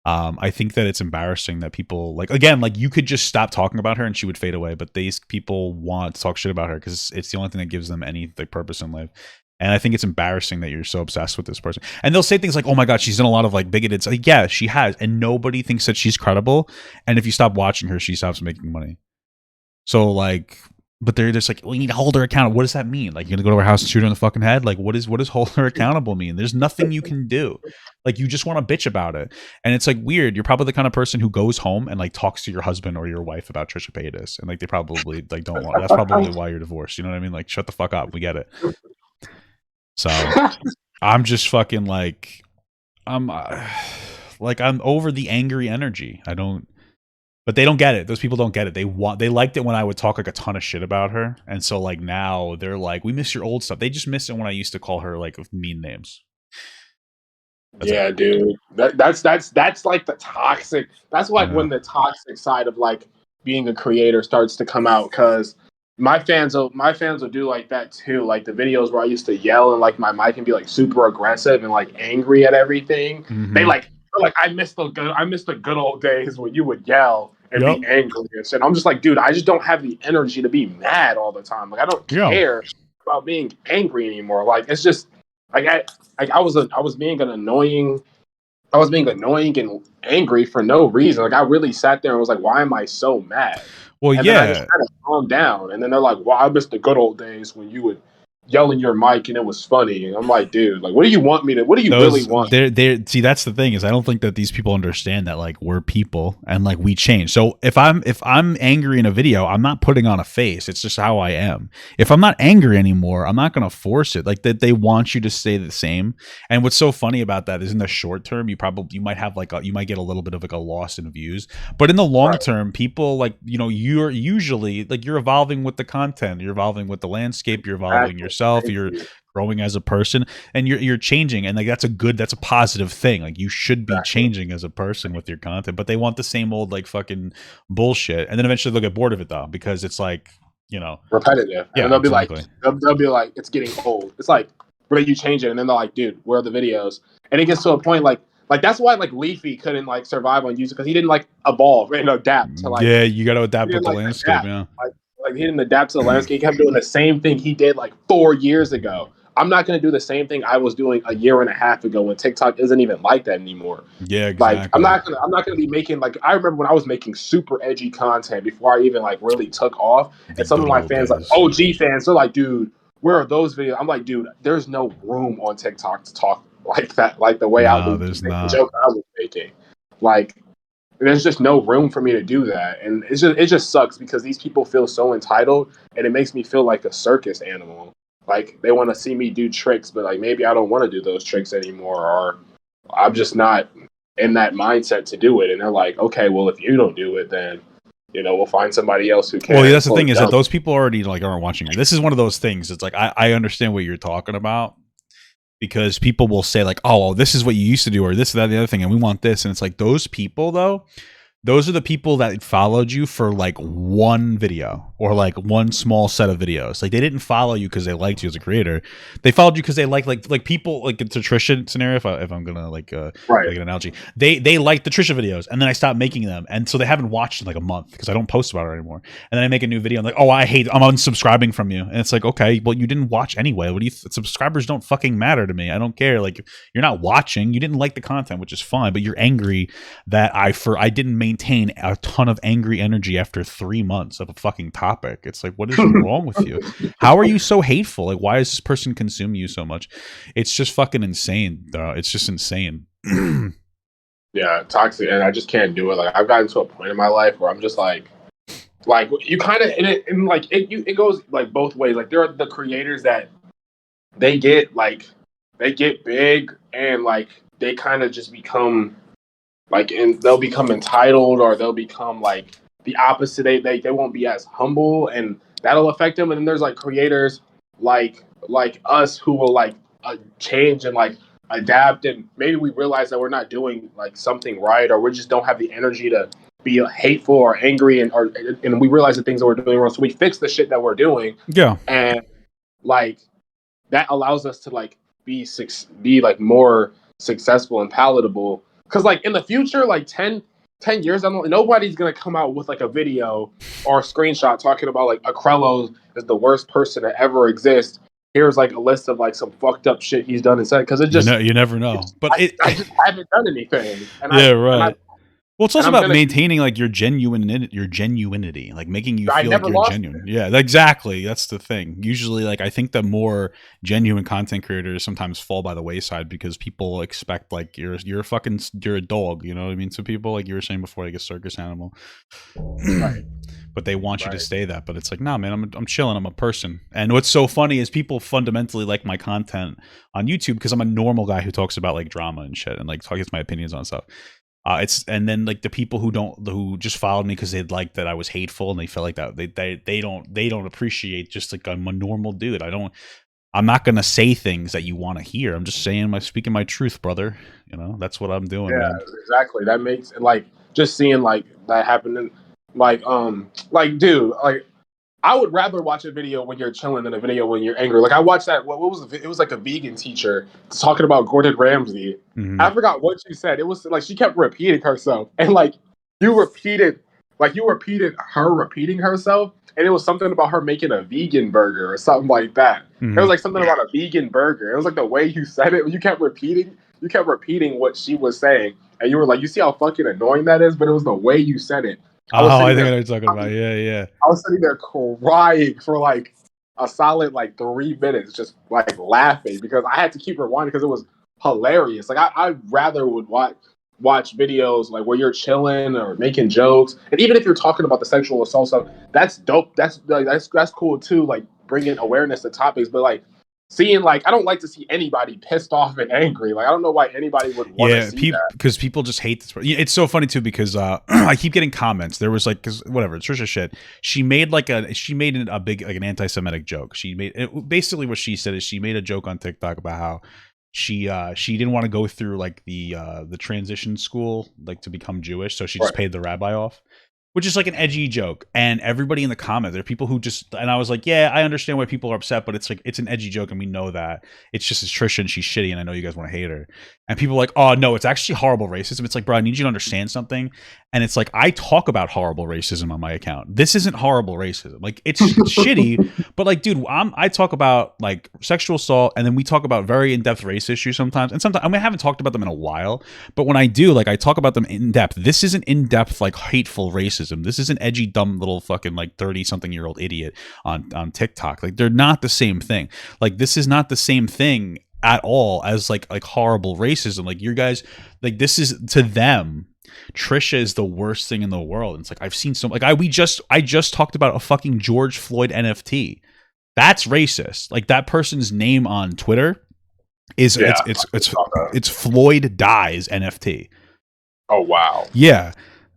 I think that it's embarrassing that people like, again, like you could just stop talking about her and she would fade away, but these people want to talk shit about her because it's the only thing that gives them any like purpose in life. And I think it's embarrassing that you're so obsessed with this person. And they'll say things like, oh my God, she's done a lot of like bigoted. Like, yeah, she has. And nobody thinks that she's credible. And if you stop watching her, she stops making money. So like, but they're just like, well, you need to hold her accountable. What does that mean? Like, you're going to go to her house and shoot her in the fucking head? Like, what does hold her accountable mean? There's nothing you can do. Like, you just want to bitch about it. And it's like weird. You're probably the kind of person who goes home and like talks to your husband or your wife about Trisha Paytas. And like, they probably like don't want, that's probably why you're divorced. You know what I mean? Like, shut the fuck up. We get it. So I'm just fucking like, I'm over the angry energy. But they don't get it. Those people don't get it. They liked it when I would talk like a ton of shit about her, and so like now they're like, we miss your old stuff. They just miss it when I used to call her like mean names. That's dude. That's like the toxic. That's like when the toxic side of like being a creator starts to come out, because my fans will do like that too. Like the videos where I used to yell and like my mic and be like super aggressive and like angry at everything. Mm-hmm. They're like I miss the good old days when you would yell and be angry and shit. I'm just like, dude, I just don't have the energy to be mad all the time. Like I don't care about being angry anymore. Like it's just like I was being annoying and angry for no reason. Like I really sat there and was like, why am I so mad? Well, and then I just kind of calmed down. And then they're like, well, I miss the good old days when you would yell in your mic and it was funny. And I'm like, dude, like, what do you really want? See, that's the thing, is I don't think that these people understand that like we're people and like we change. So if I'm angry in a video, I'm not putting on a face. It's just how I am. If I'm not angry anymore, I'm not going to force it. Like that they want you to stay the same. And what's so funny about that is in the short term, you might have like you might get a little bit of like a loss in views, but in the long term, people like, you know, you're usually like you're evolving with the content, you're evolving with the landscape, you're evolving yourself. You're growing as a person, and you're changing, and like that's a positive thing. Like you should be changing as a person with your content, but they want the same old like fucking bullshit, and then eventually they'll get bored of it though, because it's like, you know, repetitive. Yeah, and they'll be like, it's getting old. It's like, where you change it, and then they're like, dude, where are the videos? And it gets to a point like that's why like Leafy couldn't like survive on YouTube, because he didn't like evolve and adapt to like. Yeah, you got to adapt with the landscape. Yeah. Like he didn't adapt to the landscape. He kept doing the same thing he did like 4 years ago. I'm not going to do the same thing I was doing a year and a half ago when TikTok isn't even like that anymore. Yeah, exactly. Like I'm not going to be making like, I remember when I was making super edgy content before I even like really took off. And some of my fans, like OG fans, they're like, dude, where are those videos? I'm like, dude, there's no room on TikTok to talk like that, like the way the joke I was making. Like, there's just no room for me to do that, and it just sucks because these people feel so entitled, and it makes me feel like a circus animal. Like they want to see me do tricks, but like maybe I don't want to do those tricks anymore, or I'm just not in that mindset to do it. And they're like, okay, well if you don't do it, then you know we'll find somebody else who can. Well, that's the thing, is that those people already like aren't watching you. This is one of those things. It's like I understand what you're talking about. Because people will say like, oh, well, this is what you used to do, or this, that, the other thing, and we want this. And it's like, those people, though, those are the people that followed you for like one video or like one small set of videos. Like they didn't follow you because they liked you as a creator. They followed you because they like people, like the Trisha scenario. If I'm gonna like make an analogy, they like the Trisha videos, and then I stopped making them, and so they haven't watched in like a month because I don't post about it anymore. And then I make a new video, I'm like, oh, I'm unsubscribing from you, and it's like, okay, well you didn't watch anyway. What do you? Subscribers don't fucking matter to me. I don't care. Like you're not watching. You didn't like the content, which is fine, but you're angry that I didn't maintain a ton of angry energy after 3 months of a fucking topic. It's like, what is wrong with you? How are you so hateful? Like, why does this person consume you so much? It's just fucking insane, though. It's just insane. Yeah, toxic, and I just can't do it. Like, I've gotten to a point in my life where I'm just like you kind of, and like it goes like both ways. Like, there are the creators that they get big, and like they kind of just become like, and they'll become entitled, or they'll become like the opposite. They won't be as humble, and that'll affect them. And then there's like creators like us who will like change and like adapt, and maybe we realize that we're not doing like something right, or we just don't have the energy to be hateful or angry, and we realize the things that we're doing wrong, so we fix the shit that we're doing. Yeah, and like that allows us to like be like more successful and palatable. Because like in the future, like 10 years, nobody's gonna come out with like a video or a screenshot talking about like Acrello is the worst person to ever exist. Here's like a list of like some fucked up shit he's done and said, because it just you never know. But I just haven't done anything. And right. Well, it's also about maintaining like your genuinity, like making you feel like you're genuine. Yeah, exactly. That's the thing. Usually, like I think the more genuine content creators sometimes fall by the wayside because people expect like you're a dog. You know what I mean? So people, like you were saying before, like a circus animal. Right. But they want you to stay that. But it's like, nah, man, I'm chilling. I'm a person. And what's so funny is people fundamentally like my content on YouTube because I'm a normal guy who talks about like drama and shit and like talks my opinions on stuff. It's and then like the people who just followed me because they'd like that I was hateful and they felt like that they don't appreciate just like I'm a normal dude. I'm not gonna say things that you want to hear. I'm just speaking my truth, brother. You know, that's what I'm doing, Yeah, man. exactly. That makes like just seeing like that happening, like dude, like I would rather watch a video when you're chilling than a video when you're angry. Like I watched that. What was it? It was like a vegan teacher talking about Gordon Ramsay. Mm-hmm. I forgot what she said. It was like she kept repeating herself, and you repeated her repeating herself, and it was something about her making a vegan burger or something like that. Mm-hmm. It was like something about a vegan burger. It was like the way you said it. You kept repeating what she was saying, and you were like, "You see how fucking annoying that is?" But it was the way you said it. I think I know what you're talking about. Yeah. I was sitting there crying for like a solid like 3 minutes, just like laughing because I had to keep rewinding because it was hilarious. Like I rather would watch videos like where you're chilling or making jokes, and even if you're talking about the sexual assault stuff, that's dope. That's cool too. Like bringing awareness to topics, but like seeing like I don't like to see anybody pissed off and angry. Like I don't know why anybody would want to see that. Because people just hate this. It's so funny too because I keep getting comments. There was like because whatever Trisha shit. She made a big like an anti-Semitic joke. Basically what she said is she made a joke on TikTok about how she didn't want to go through like the transition school like to become Jewish, so she just paid the rabbi off. Which is like an edgy joke, and everybody in the comments, there are people who just, and I was like, yeah, I understand why people are upset, but it's like it's an edgy joke, and we know that it's just as Trisha, and she's shitty, and I know you guys want to hate her, and people are like, oh no, it's actually horrible racism. It's like, bro, I need you to understand something, and it's like I talk about horrible racism on my account. This isn't horrible racism, like it's shitty, but like, dude, I talk about like sexual assault, and then we talk about very in-depth race issues sometimes, and sometimes I haven't talked about them in a while, but when I do, like I talk about them in depth. This isn't in-depth like hateful racism. This is an edgy, dumb little fucking like 30-something-year-old idiot on TikTok. Like they're not the same thing. Like this is not the same thing at all as like horrible racism. Like you guys, like this is to them. Trisha is the worst thing in the world. And it's like I've seen some like I just talked about a fucking George Floyd NFT. That's racist. Like that person's name on Twitter is it's Floyd Dies NFT. Oh wow. Yeah.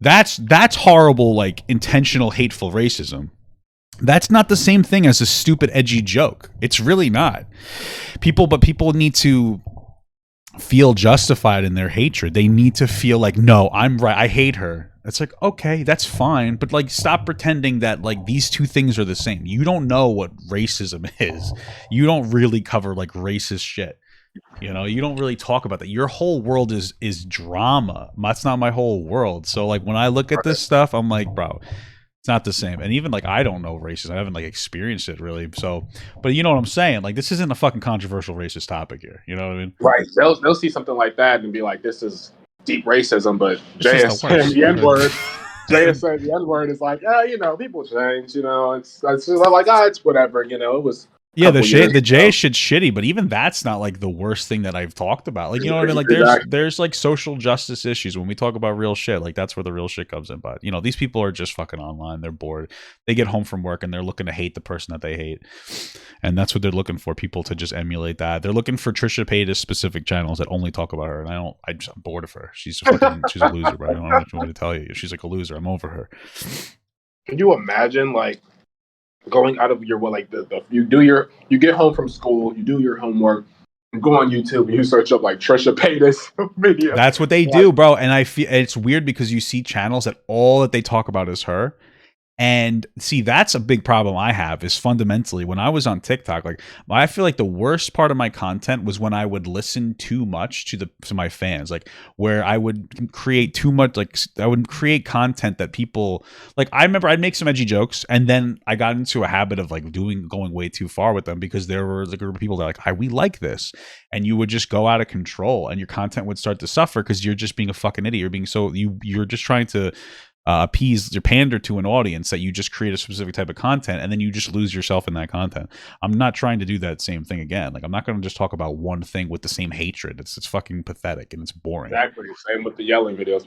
That's horrible, like intentional hateful racism. That's not the same thing as a stupid edgy joke. It's really not. People need to feel justified in their hatred. They need to feel like, no, I'm right. I hate her. It's like, okay, that's fine. But like, stop pretending that like these two things are the same. You don't know what racism is. You don't really cover like racist shit. You know, you don't really talk about that. Your whole world is drama. That's not my whole world. So like when I look at this stuff, I'm like, bro, it's not the same. And even like I don't know racism. I haven't like experienced it really. So, but you know what I'm saying? Like this isn't a fucking controversial racist topic here. You know what I mean? Right. They'll see something like that and be like, this is deep racism. But JS the N-word. JS said the N-word is like, yeah, you know, people change. You know, it's like, it's whatever. You know, it was. Yeah, the J shit's shitty, but even that's not like the worst thing that I've talked about. Like, you know what I mean? Like there's like social justice issues when we talk about real shit. Like that's where the real shit comes in. But you know, these people are just fucking online. They're bored. They get home from work and they're looking to hate the person that they hate. And that's what they're looking for, people to just emulate that. They're looking for Trisha Paytas specific channels that only talk about her. And I'm bored of her. She's a loser, bro. I don't know what you want me to tell you. She's like a loser. I'm over her. Can you imagine like going out of your you get home from school, you do your homework, you go on YouTube and you search up like Trisha Paytas video. That's what they do, bro. And I feel it's weird because you see channels that all that they talk about is her. And see, that's a big problem I have is fundamentally when I was on TikTok, like I feel like the worst part of my content was when I would listen too much to my fans, like where I would create too much, like I would create content that people like. I remember I'd make some edgy jokes and then I got into a habit of like going way too far with them because there were like a group of people that were like, we like this. And you would just go out of control and your content would start to suffer because you're just being a fucking idiot. You're being you're just trying to appease or pander to an audience that you just create a specific type of content and then you just lose yourself in that content. I'm not trying to do that same thing again. Like I'm not going to just talk about one thing with the same hatred. It's fucking pathetic and it's boring. Exactly. Same with the yelling videos.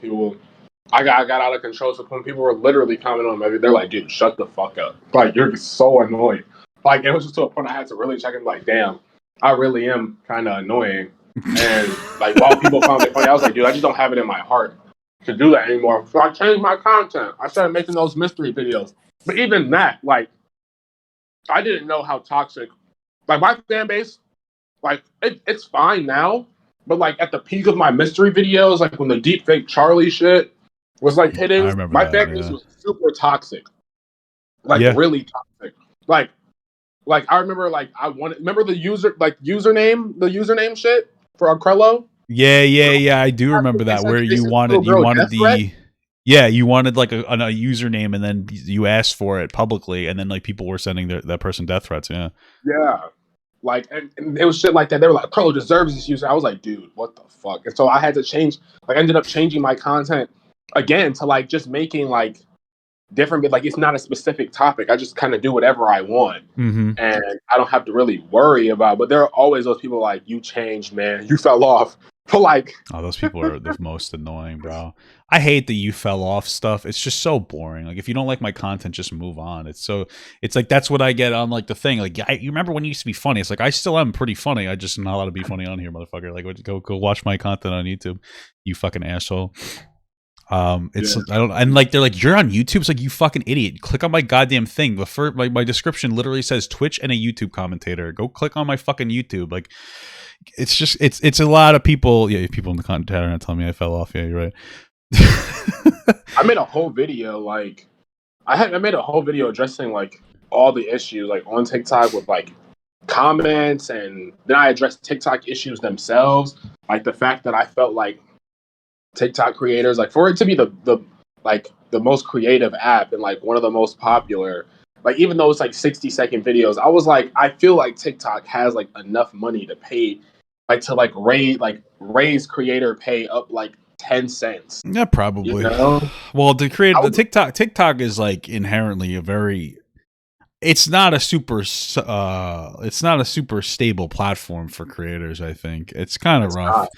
I got out of control. So when people were literally commenting on me, they're like, dude, shut the fuck up. Like you're so annoying. Like it was just to a point I had to really check and like, damn, I really am kind of annoying. And like while people found it funny, I was like, dude, I just don't have it in my heart to do that anymore. So I changed my content. I started making those mystery videos. But even that, like, I didn't know how toxic. Like, my fan base, like, it's fine now. But, like, at the peak of my mystery videos, like, when the deep fake Charlie shit was, like, hitting, my fan base was super toxic. Like, really toxic. Like, I remember, like, remember the username shit for Acrello? Yeah. I do remember that, where you wanted you wanted like a username, and then you asked for it publicly, and then like people were sending that person death threats. Yeah, like and it was shit like that. They were like, "Pro deserves this user." I was like, "Dude, what the fuck?" And so I had to change. Like, I ended up changing my content again to like just making like different. Like, it's not a specific topic. I just kind of do whatever I want, and I don't have to really worry about. But there are always those people like, "You changed, man. You fell off." But like, oh, those people are the most annoying, bro. I hate the "you fell off" stuff. It's just so boring. Like, if you don't like my content, just move on. It's like that's what I get on like the thing. Like, you remember when you used to be funny? It's like, I still am pretty funny. I just not allowed to be funny on here, motherfucker. Like, go watch my content on YouTube, you fucking asshole. It's I don't, and like they're like, you're on YouTube. It's like, you fucking idiot. Click on my goddamn thing. The first my description literally says Twitch and a YouTube commentator. Go click on my fucking YouTube. Like, it's just it's a lot of people. Yeah, people in the content are not telling me I fell off. Yeah, you're right. I made a whole video like I made a whole video addressing like all the issues like on TikTok with like comments, and then I addressed TikTok issues themselves, like the fact that I felt like TikTok creators, like, for it to be the most creative app and like one of the most popular, like, even though it's like 60-second videos, I was like, I feel like TikTok has like enough money to pay, like, to like raise creator pay up like 10 cents. Yeah, probably. You know? Well, the TikTok is like inherently a very, it's not a super stable platform for creators. I think it's kind of rough. Not.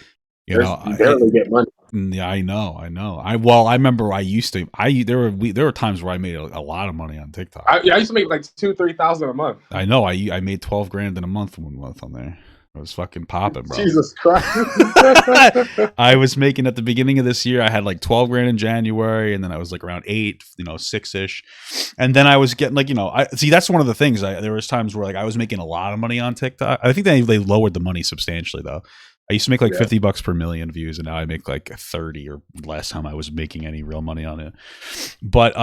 You barely get money. Yeah, I know. I remember there were times where I made a lot of money on TikTok. I used to make like $2,000-3,000 a month. I know. I made $12,000 in a month one month on there. I was fucking popping, bro. Jesus Christ. I was making, at the beginning of this year, I had like $12,000 in January, and then I was like around 6-ish. And then I was getting like, that's one of the things. There was times where like I was making a lot of money on TikTok. I think they lowered the money substantially though. I used to make like $50 per million views, and now I make like 30, or last time I was making any real money on it. But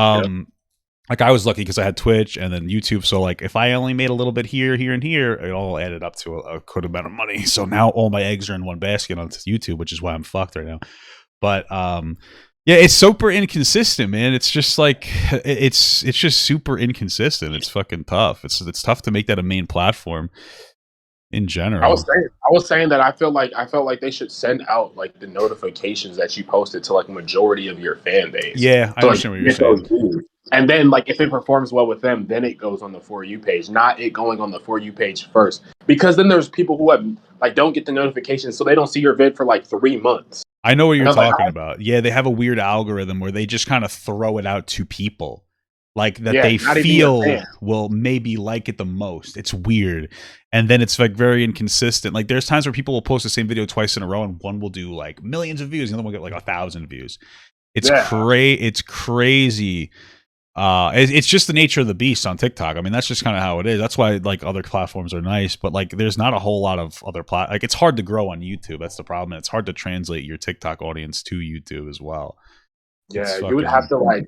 like, I was lucky because I had Twitch and then YouTube. So like, if I only made a little bit here, and here, it all added up to a good amount of money. So now all my eggs are in one basket on YouTube, which is why I'm fucked right now. But yeah, it's super inconsistent, man. It's just like it's just super inconsistent. It's fucking tough. It's tough to make that a main platform. In general, I was saying that I felt like they should send out like the notifications that you posted to like majority of your fan base. Yeah, I understand what you're saying. And then like if it performs well with them, then it goes on the For You page, not it going on the For You page first. Because then there's people who have like don't get the notifications, so they don't see your vid for like 3 months. I know what you're talking about. Yeah, they have a weird algorithm where they just kind of throw it out to people. Like that they feel will maybe like it the most. It's weird. And then it's like very inconsistent. Like there's times where people will post the same video twice in a row, and one will do like millions of views, and the other one will get like 1,000 views. It's it's crazy. It's just the nature of the beast on TikTok. I mean, that's just kind of how it is. That's why like other platforms are nice, but like there's not a whole lot of other like it's hard to grow on YouTube. That's the problem. And it's hard to translate your TikTok audience to YouTube as well. Yeah, you would have to like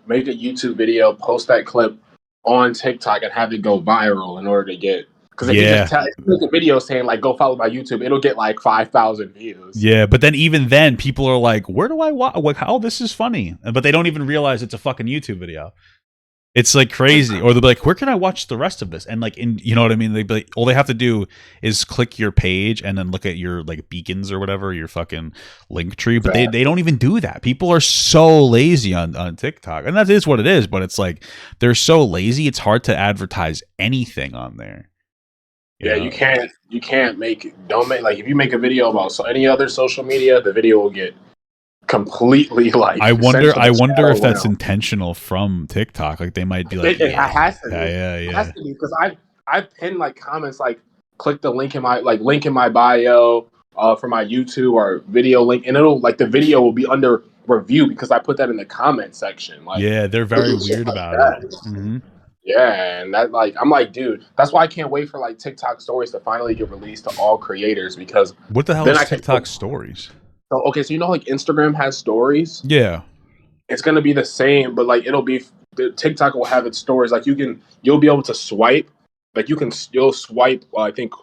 make a YouTube video, post that clip on TikTok, and have it go viral in order to get. Because if you just make a video saying like "go follow my YouTube," it'll get like 5,000 views. Yeah, but then even then, people are like, "Where do I watch? Like, how this is funny?" But they don't even realize it's a fucking YouTube video. It's like crazy. Or they'll be like, "Where can I watch the rest of this?" And like, you know what I mean? They'd be like, all they have to do is click your page and then look at your like beacons or whatever, your fucking link tree. But they don't even do that. People are so lazy on TikTok, and that is what it is. But it's like they're so lazy. It's hard to advertise anything on there. Yeah, you can't make like if you make a video about any other social media, the video will get completely like. I wonder if that's intentional from TikTok. Like they might be like, it has to be. Yeah. It has to be because I pinned like comments like click the link in my bio, for my YouTube or video link, and it'll like the video will be under review because I put that in the comment section. Like, yeah, they're very weird like about that. it. Mm-hmm. Yeah, and that like I'm like, dude, that's why I can't wait for like TikTok stories to finally get released to all creators because What the hell then is I can TikTok stories? So okay, so you know like Instagram has stories. Yeah. It's gonna be the same, but like it'll be the TikTok will have its stories. Like you'll be able to swipe, like you'll swipe. I think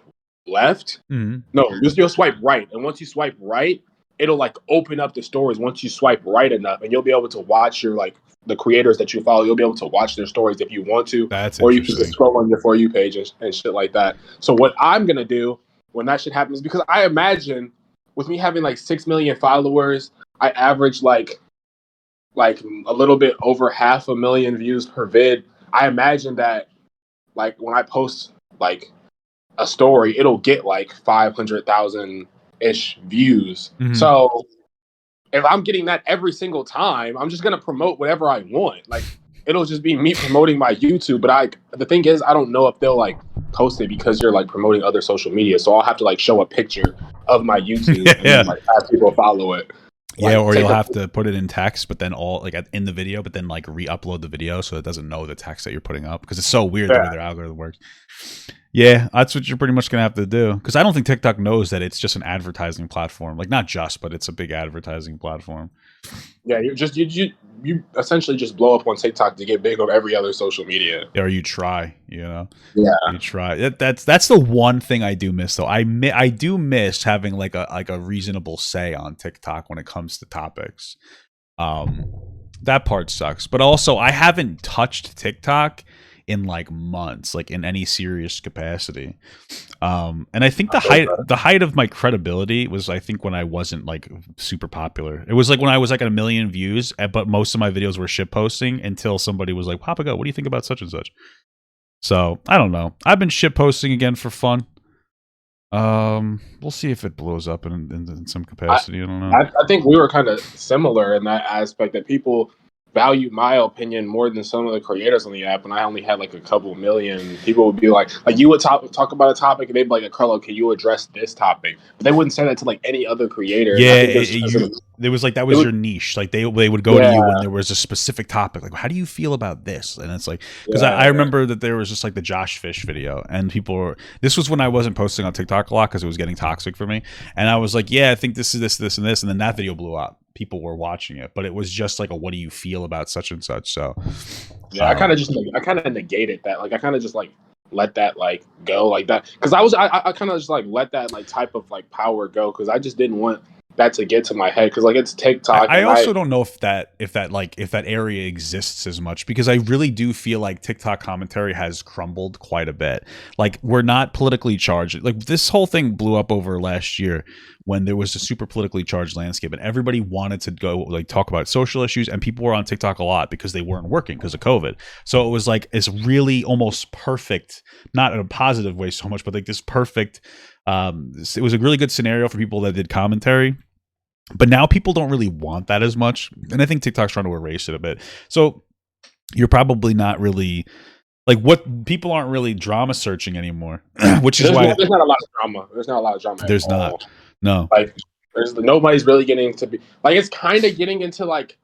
left. Mm-hmm. No, you'll swipe right, and once you swipe right, it'll like open up the stories. Once you swipe right enough, and you'll be able to watch your like the creators that you follow. You'll be able to watch their stories if you want to, That's or you can interesting. just scroll on your For You page and shit like that. So what I'm gonna do when that shit happens, because I imagine with me having like 6 million followers, I average like a little bit over 500,000 views per vid. I imagine that like when I post like a story, it'll get like 500,000 ish views. Mm-hmm. So if I'm getting that every single time, I'm just gonna promote whatever I want. Like it'll just be me promoting my YouTube. But the thing is, I don't know if they'll like post it because you're like promoting other social media. So I'll have to like show a picture of my YouTube and then like have people follow it. Yeah, or you'll have to put it in text, but then all like in the video, but then like re-upload the video so it doesn't know the text that you're putting up because it's so weird the way their algorithm works. Yeah, that's what you're pretty much gonna have to do because I don't think TikTok knows that it's just an advertising platform. Like not just, but it's a big advertising platform. Yeah, you essentially just blow up on TikTok to get big on every other social media. Or you try, you know. Yeah, you try. That's the one thing I do miss though. I do miss having like a reasonable say on TikTok when it comes to topics. That part sucks. But also, I haven't touched TikTok in like months, like in any serious capacity. And I think the height of my credibility was, I think, when I wasn't like super popular. It was like when I was like at 1 million views, but most of my videos were shit posting until somebody was like, Papa Go, what do you think about such and such? So I don't know. I've been shit posting again for fun. We'll see if it blows up in some capacity. I don't know. I think we were kind of similar in that aspect that people value my opinion more than some of the creators on the app, and I only had like a couple million. People would be like you would talk about a topic, and they'd be like, "Acrello, can you address this topic?" But they wouldn't say that to like any other creator. Yeah, it was like that was your niche. Like they would go to you when there was a specific topic. Like, how do you feel about this? And it's like because I remember that there was just like the Josh Fish video, and people were. This was when I wasn't posting on TikTok a lot because it was getting toxic for me, and I was like, "Yeah, I think this is this, and this," and then that video blew up. People were watching it, but it was just like what do you feel about such and such? So yeah, I kind of negated that. Like I kind of just like let that like go like that because I kind of just like let that like type of like power go because I just didn't want that to get to my head because like it's TikTok. I also don't know if that area exists as much because I really do feel like TikTok commentary has crumbled quite a bit. Like we're not politically charged. Like this whole thing blew up over last year when there was a super politically charged landscape and everybody wanted to go like talk about social issues and people were on TikTok a lot because they weren't working because of COVID. So it was like it's really almost perfect, not in a positive way so much, but like this perfect. It was a really good scenario for people that did commentary. But now people don't really want that as much. And I think TikTok's trying to erase it a bit. So you're probably not really like what people aren't really drama searching anymore, which is why there's not a lot of drama. There's not a lot of drama. There's not. No. Like nobody's really getting to be like it's kind of getting into like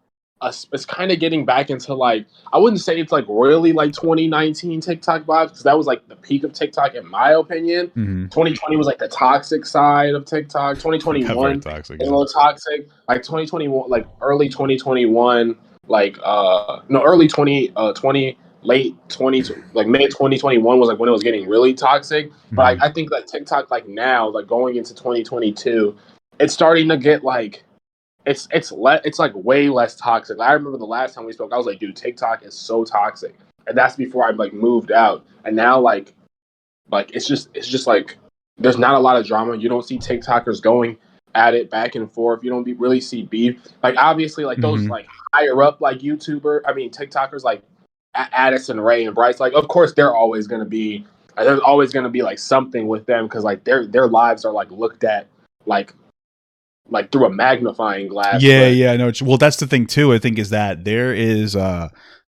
it's kind of getting back into like I wouldn't say it's like really like 2019 TikTok vibes because that was like the peak of TikTok in my opinion. 2020 was like the toxic side of TikTok. 2021 toxic, was a little toxic. Like 2021, like early 2021, like early 2020, late 20, like mid 2021 was like when it was getting really toxic. But I think that TikTok like now, like going into 2022, it's starting to get like. It's like way less toxic. I remember the last time we spoke, I was like, dude, TikTok is so toxic. And that's before I like moved out. And now like it's just like there's not a lot of drama. You don't see TikTokers going at it back and forth. You don't really see beef. Like obviously like those like higher up like TikTokers like Addison Rae and Bryce, like of course there's always gonna be like something with them because like their lives are like looked at like through a magnifying glass. Yeah, I know. Well, that's the thing too. I think is that there is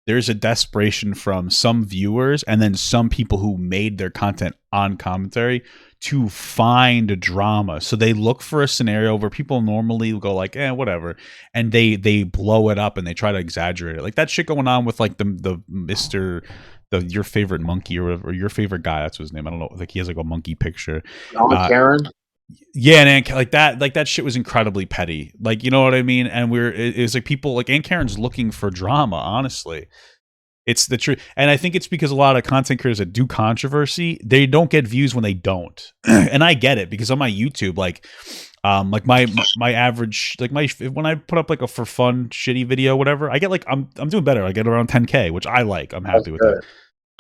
there's a desperation from some viewers and then some people who made their content on commentary to find a drama. So they look for a scenario where people normally go like, whatever. And they blow it up and they try to exaggerate it. Like that shit going on with like the Mr. Your favorite monkey or your favorite guy. That's his name. I don't know. Like he has like a monkey picture. Karen. Yeah, and like that shit was incredibly petty. Like, you know what I mean? And it was like people like Aunt Karen's looking for drama, honestly. It's the truth. And I think it's because a lot of content creators that do controversy, they don't get views when they don't. And I get it because on my YouTube, like my average, like when I put up like a for fun shitty video, whatever, I get like, I'm doing better. I get around 10K, which I like. I'm happy with that.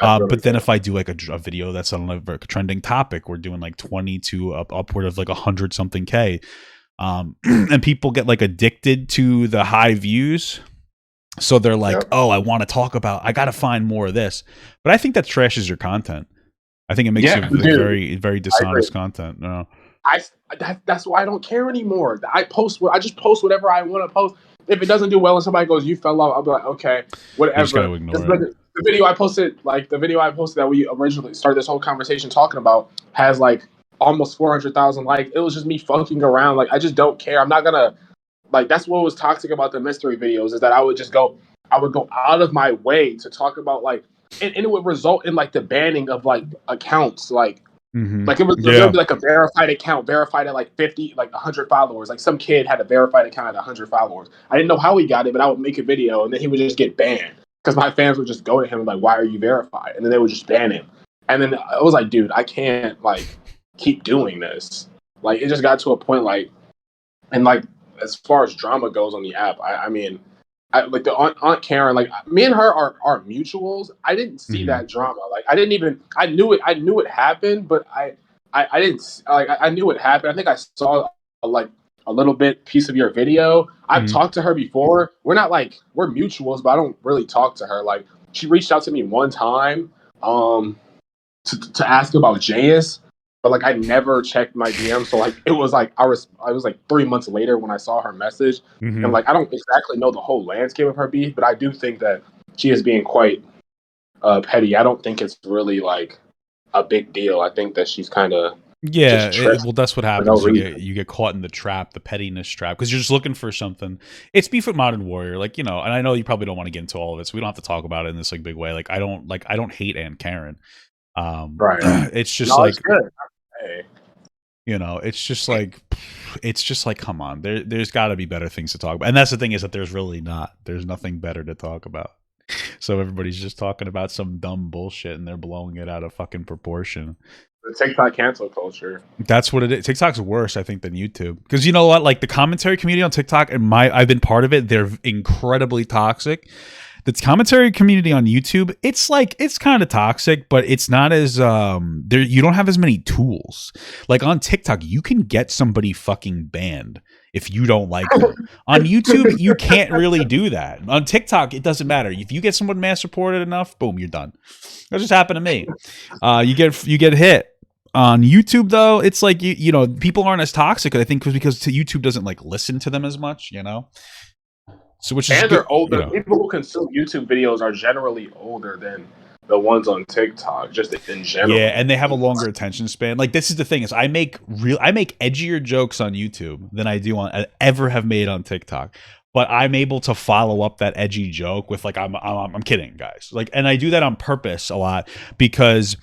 But then if I do like a video that's on a trending topic, we're doing like 20 to upward of like 100 something K. And people get like addicted to the high views. So they're like, oh, I want to talk about, I got to find more of this. But I think that trashes your content. I think it makes it very, very dishonest content. No. That's why I don't care anymore. I just post whatever I want to post. If it doesn't do well and somebody goes, you fell off, I'll be like, okay, whatever. You just gotta ignore it. The video I posted that we originally started this whole conversation talking about has like almost 400,000 likes. It was just me fucking around. Like, I just don't care. I'm not gonna, like, that's what was toxic about the mystery videos, is that I would go out of my way to talk about, like, and it would result in like the banning of like accounts, like, like it would be like a verified account, verified at like 50, like 100 followers. Like some kid had a verified account at 100 followers. I didn't know how he got it, but I would make a video and then he would just get banned because my fans would just go to him like, "Why are you verified?" And then they would just ban him. And then I was like, "Dude, I can't like keep doing this." Like it just got to a point like, and like as far as drama goes on the app, I mean. Like the Aunt Karen, like me and her are mutuals. I didn't see that drama. Like I knew it happened, but I didn't like. I knew it happened. I think I saw a little bit piece of your video. I've talked to her before. We're mutuals, but I don't really talk to her. Like she reached out to me one time, to ask about JS. But like I never checked my DM, so like it was like I was like 3 months later when I saw her message, and like I don't exactly know the whole landscape of her beef, but I do think that she is being quite petty. I don't think it's really like a big deal. I think that she's kind of well, that's what happens. You get caught in the trap, the pettiness trap, because you're just looking for something. It's beef with Modern Warrior, like, you know, and I know you probably don't want to get into all of it, so we don't have to talk about it in this like big way. Like I don't hate Aunt Karen. Right. It's just like, it's good. Hey. You know, it's just like, come on, there's got to be better things to talk about. And that's the thing, is that there's really not. There's nothing better to talk about. So everybody's just talking about some dumb bullshit and they're blowing it out of fucking proportion. The TikTok cancel culture. That's what it is. TikTok's worse, I think, than YouTube. Because you know what? Like the commentary community on TikTok, and I've been part of it, they're incredibly toxic. The commentary community on YouTube, it's kind of toxic, but it's not as you don't have as many tools. Like on TikTok, you can get somebody fucking banned if you don't like them. On YouTube, you can't really do that. On TikTok, it doesn't matter. If you get someone mass reported enough, boom, you're done. That just happened to me. You get hit. On YouTube, though, it's like you know, people aren't as toxic, I think, because YouTube doesn't like listen to them as much, you know. So which is, and they're older. You know. People who consume YouTube videos are generally older than the ones on TikTok, just in general. Yeah, and they have a longer attention span. Like this is the thing, is I make edgier jokes on YouTube than I do on ever have made on TikTok. But I'm able to follow up that edgy joke with like I'm kidding, guys. Like, and I do that on purpose a lot because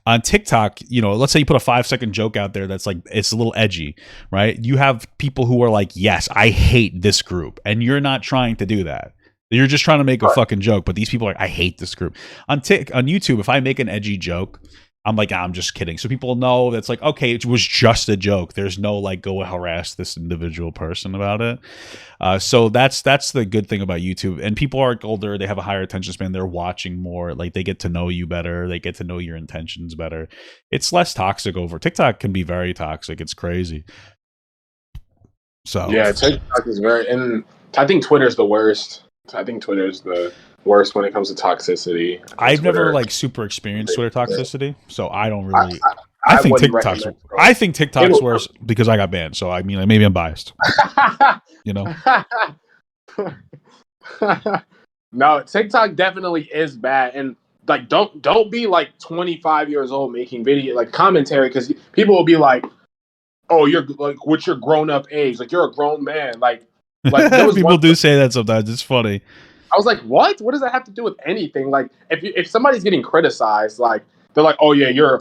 on TikTok, you know, let's say you put a 5-second joke out there that's like, it's a little edgy, right? You have people who are like, yes, I hate this group. And you're not trying to do that. You're just trying to make a fucking joke. But these people are like, I hate this group. On YouTube, if I make an edgy joke, I'm like, I'm just kidding. So people know that's like, okay, it was just a joke. There's no like, go harass this individual person about it. So that's the good thing about YouTube. And people are older. They have a higher attention span. They're watching more. Like they get to know you better. They get to know your intentions better. It's less toxic over. TikTok can be very toxic. It's crazy. So yeah, TikTok is very, and I think Twitter's the worst. I think Twitter's the worst when it comes to toxicity. I've never like super experienced Twitter toxicity, so I don't really. I think TikTok's worse because I got banned. So I mean, like, maybe I'm biased. You know. No, TikTok definitely is bad, and like don't be like 25 years old making video like commentary because people will be like, "Oh, you're like what's your grown up age? Like you're a grown man." Like there was People one. do say that sometimes. It's funny. I was like, "What? What does that have to do with anything?" Like if somebody's getting criticized, like they're like, "Oh yeah, you're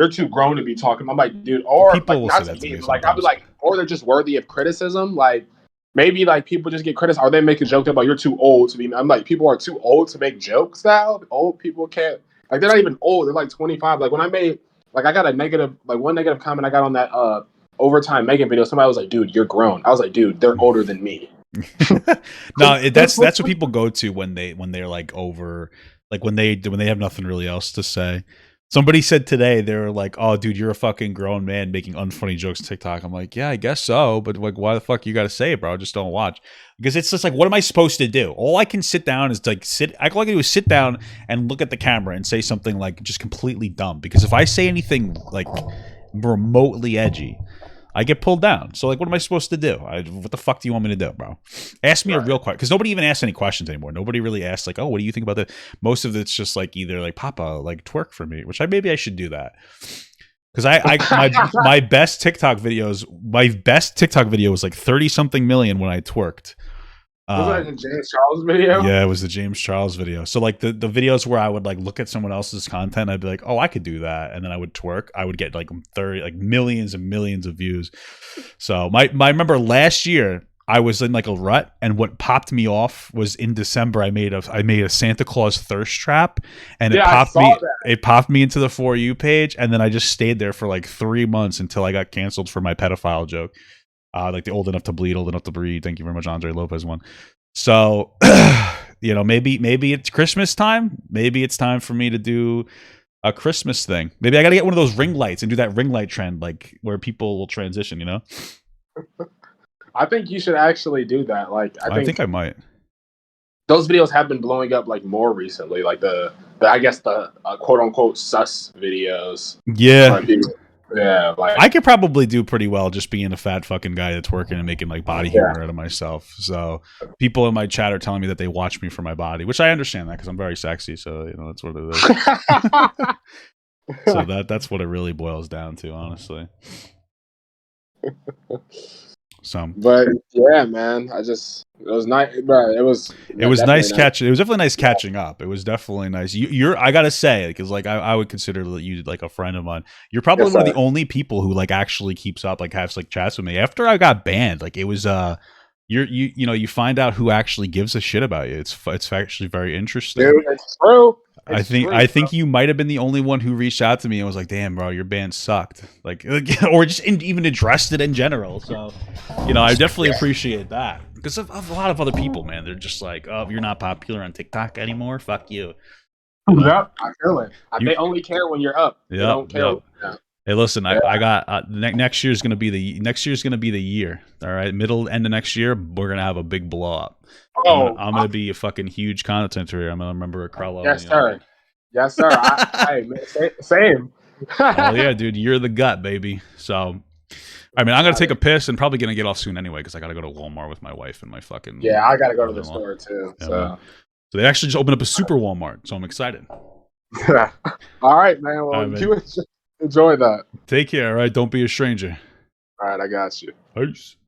too grown to be talking." I'm like, dude, or People like will not say to that to me, me but like I'll be sometimes. like, or they're just worthy of criticism. Like maybe like people just get criticized, or they make a joke about you're too old to be. I'm like, people are too old to make jokes now. Old people can't like they're not even old. They're like 25. Like when I made like I got a negative like one negative comment I got on that overtime Megan video. Somebody was like, dude, you're grown. I was like, dude, they're older than me. No, that's what people go to when they're like over, like when they have nothing really else to say. Somebody said today they were like, "Oh, dude, you're a fucking grown man making unfunny jokes on TikTok." I'm like, "Yeah, I guess so, but like, why the fuck you got to say it, bro? Just don't watch." Because it's just like, what am I supposed to do? All I can sit down is like all I can do is sit down and look at the camera and say something like just completely dumb. Because if I say anything like remotely edgy, I get pulled down. So, like, what am I supposed to do? What the fuck do you want me to do, bro? Ask me a real question. Because nobody even asks any questions anymore. Nobody really asks, like, oh, what do you think about that? Most of it's just, like, either, like, Papa, like, twerk for me, which maybe I should do that. Because my best TikTok video was, like, 30-something million when I twerked. Was that the James Charles video? Yeah, it was the James Charles video. So like the videos where I would like look at someone else's content, I'd be like, oh, I could do that, and then I would twerk. I would get like 30, like millions and millions of views. So my remember last year I was in like a rut, and what popped me off was in December I made a Santa Claus thirst trap, and it popped me into the For You page, and then I just stayed there for like 3 months until I got canceled for my pedophile joke. Like the old enough to bleed, old enough to breed. Thank you very much, Andre Lopez one. So, you know, maybe it's Christmas time. Maybe it's time for me to do a Christmas thing. Maybe I got to get one of those ring lights and do that ring light trend, like where people will transition. You know, I think you should actually do that. Like, I think I might. Those videos have been blowing up like more recently. Like the I guess the quote unquote sus videos. Yeah. Yeah, like I could probably do pretty well just being a fat fucking guy that's working and making like body humor out of myself. So people in my chat are telling me that they watch me for my body, which I understand that because I'm very sexy. So you know that's what it is. So that's what it really boils down to, honestly. So, but yeah, man, it was nice, bro. It was nice catching. It was definitely nice catching up. It was definitely nice. You're I gotta say, because like I would consider you like a friend of mine. You're probably one of the only people who like actually keeps up, like has like chats with me. After I got banned, like it was you know you find out who actually gives a shit about you. It's actually very interesting. Dude, it's true. I think you might have been the only one who reached out to me and was like, "Damn, bro, your band sucked," like or just even addressed it in general. So, you know, I definitely appreciate that because of a lot of other people, man. They're just like, "Oh, you're not popular on TikTok anymore. Fuck you." Yep, I feel it. They only care when you're up. They don't care. Yep. Hey, listen, I got next year's gonna be the year. All right, end of next year, we're gonna have a big blow up. I'm gonna be a fucking huge content creator. I'm gonna remember Acrello. Yes, sir. Yes, sir. Same. Oh yeah, dude, you're the gut, baby. So, I mean, I'm gonna take a piss and probably gonna get off soon anyway because I gotta go to Walmart with my wife and my fucking. Yeah, I gotta go to the store too. Yeah, so they actually just opened up a super Walmart, so I'm excited. All right, man. Well, you enjoy that. Take care. All right, don't be a stranger. All right, I got you. Peace.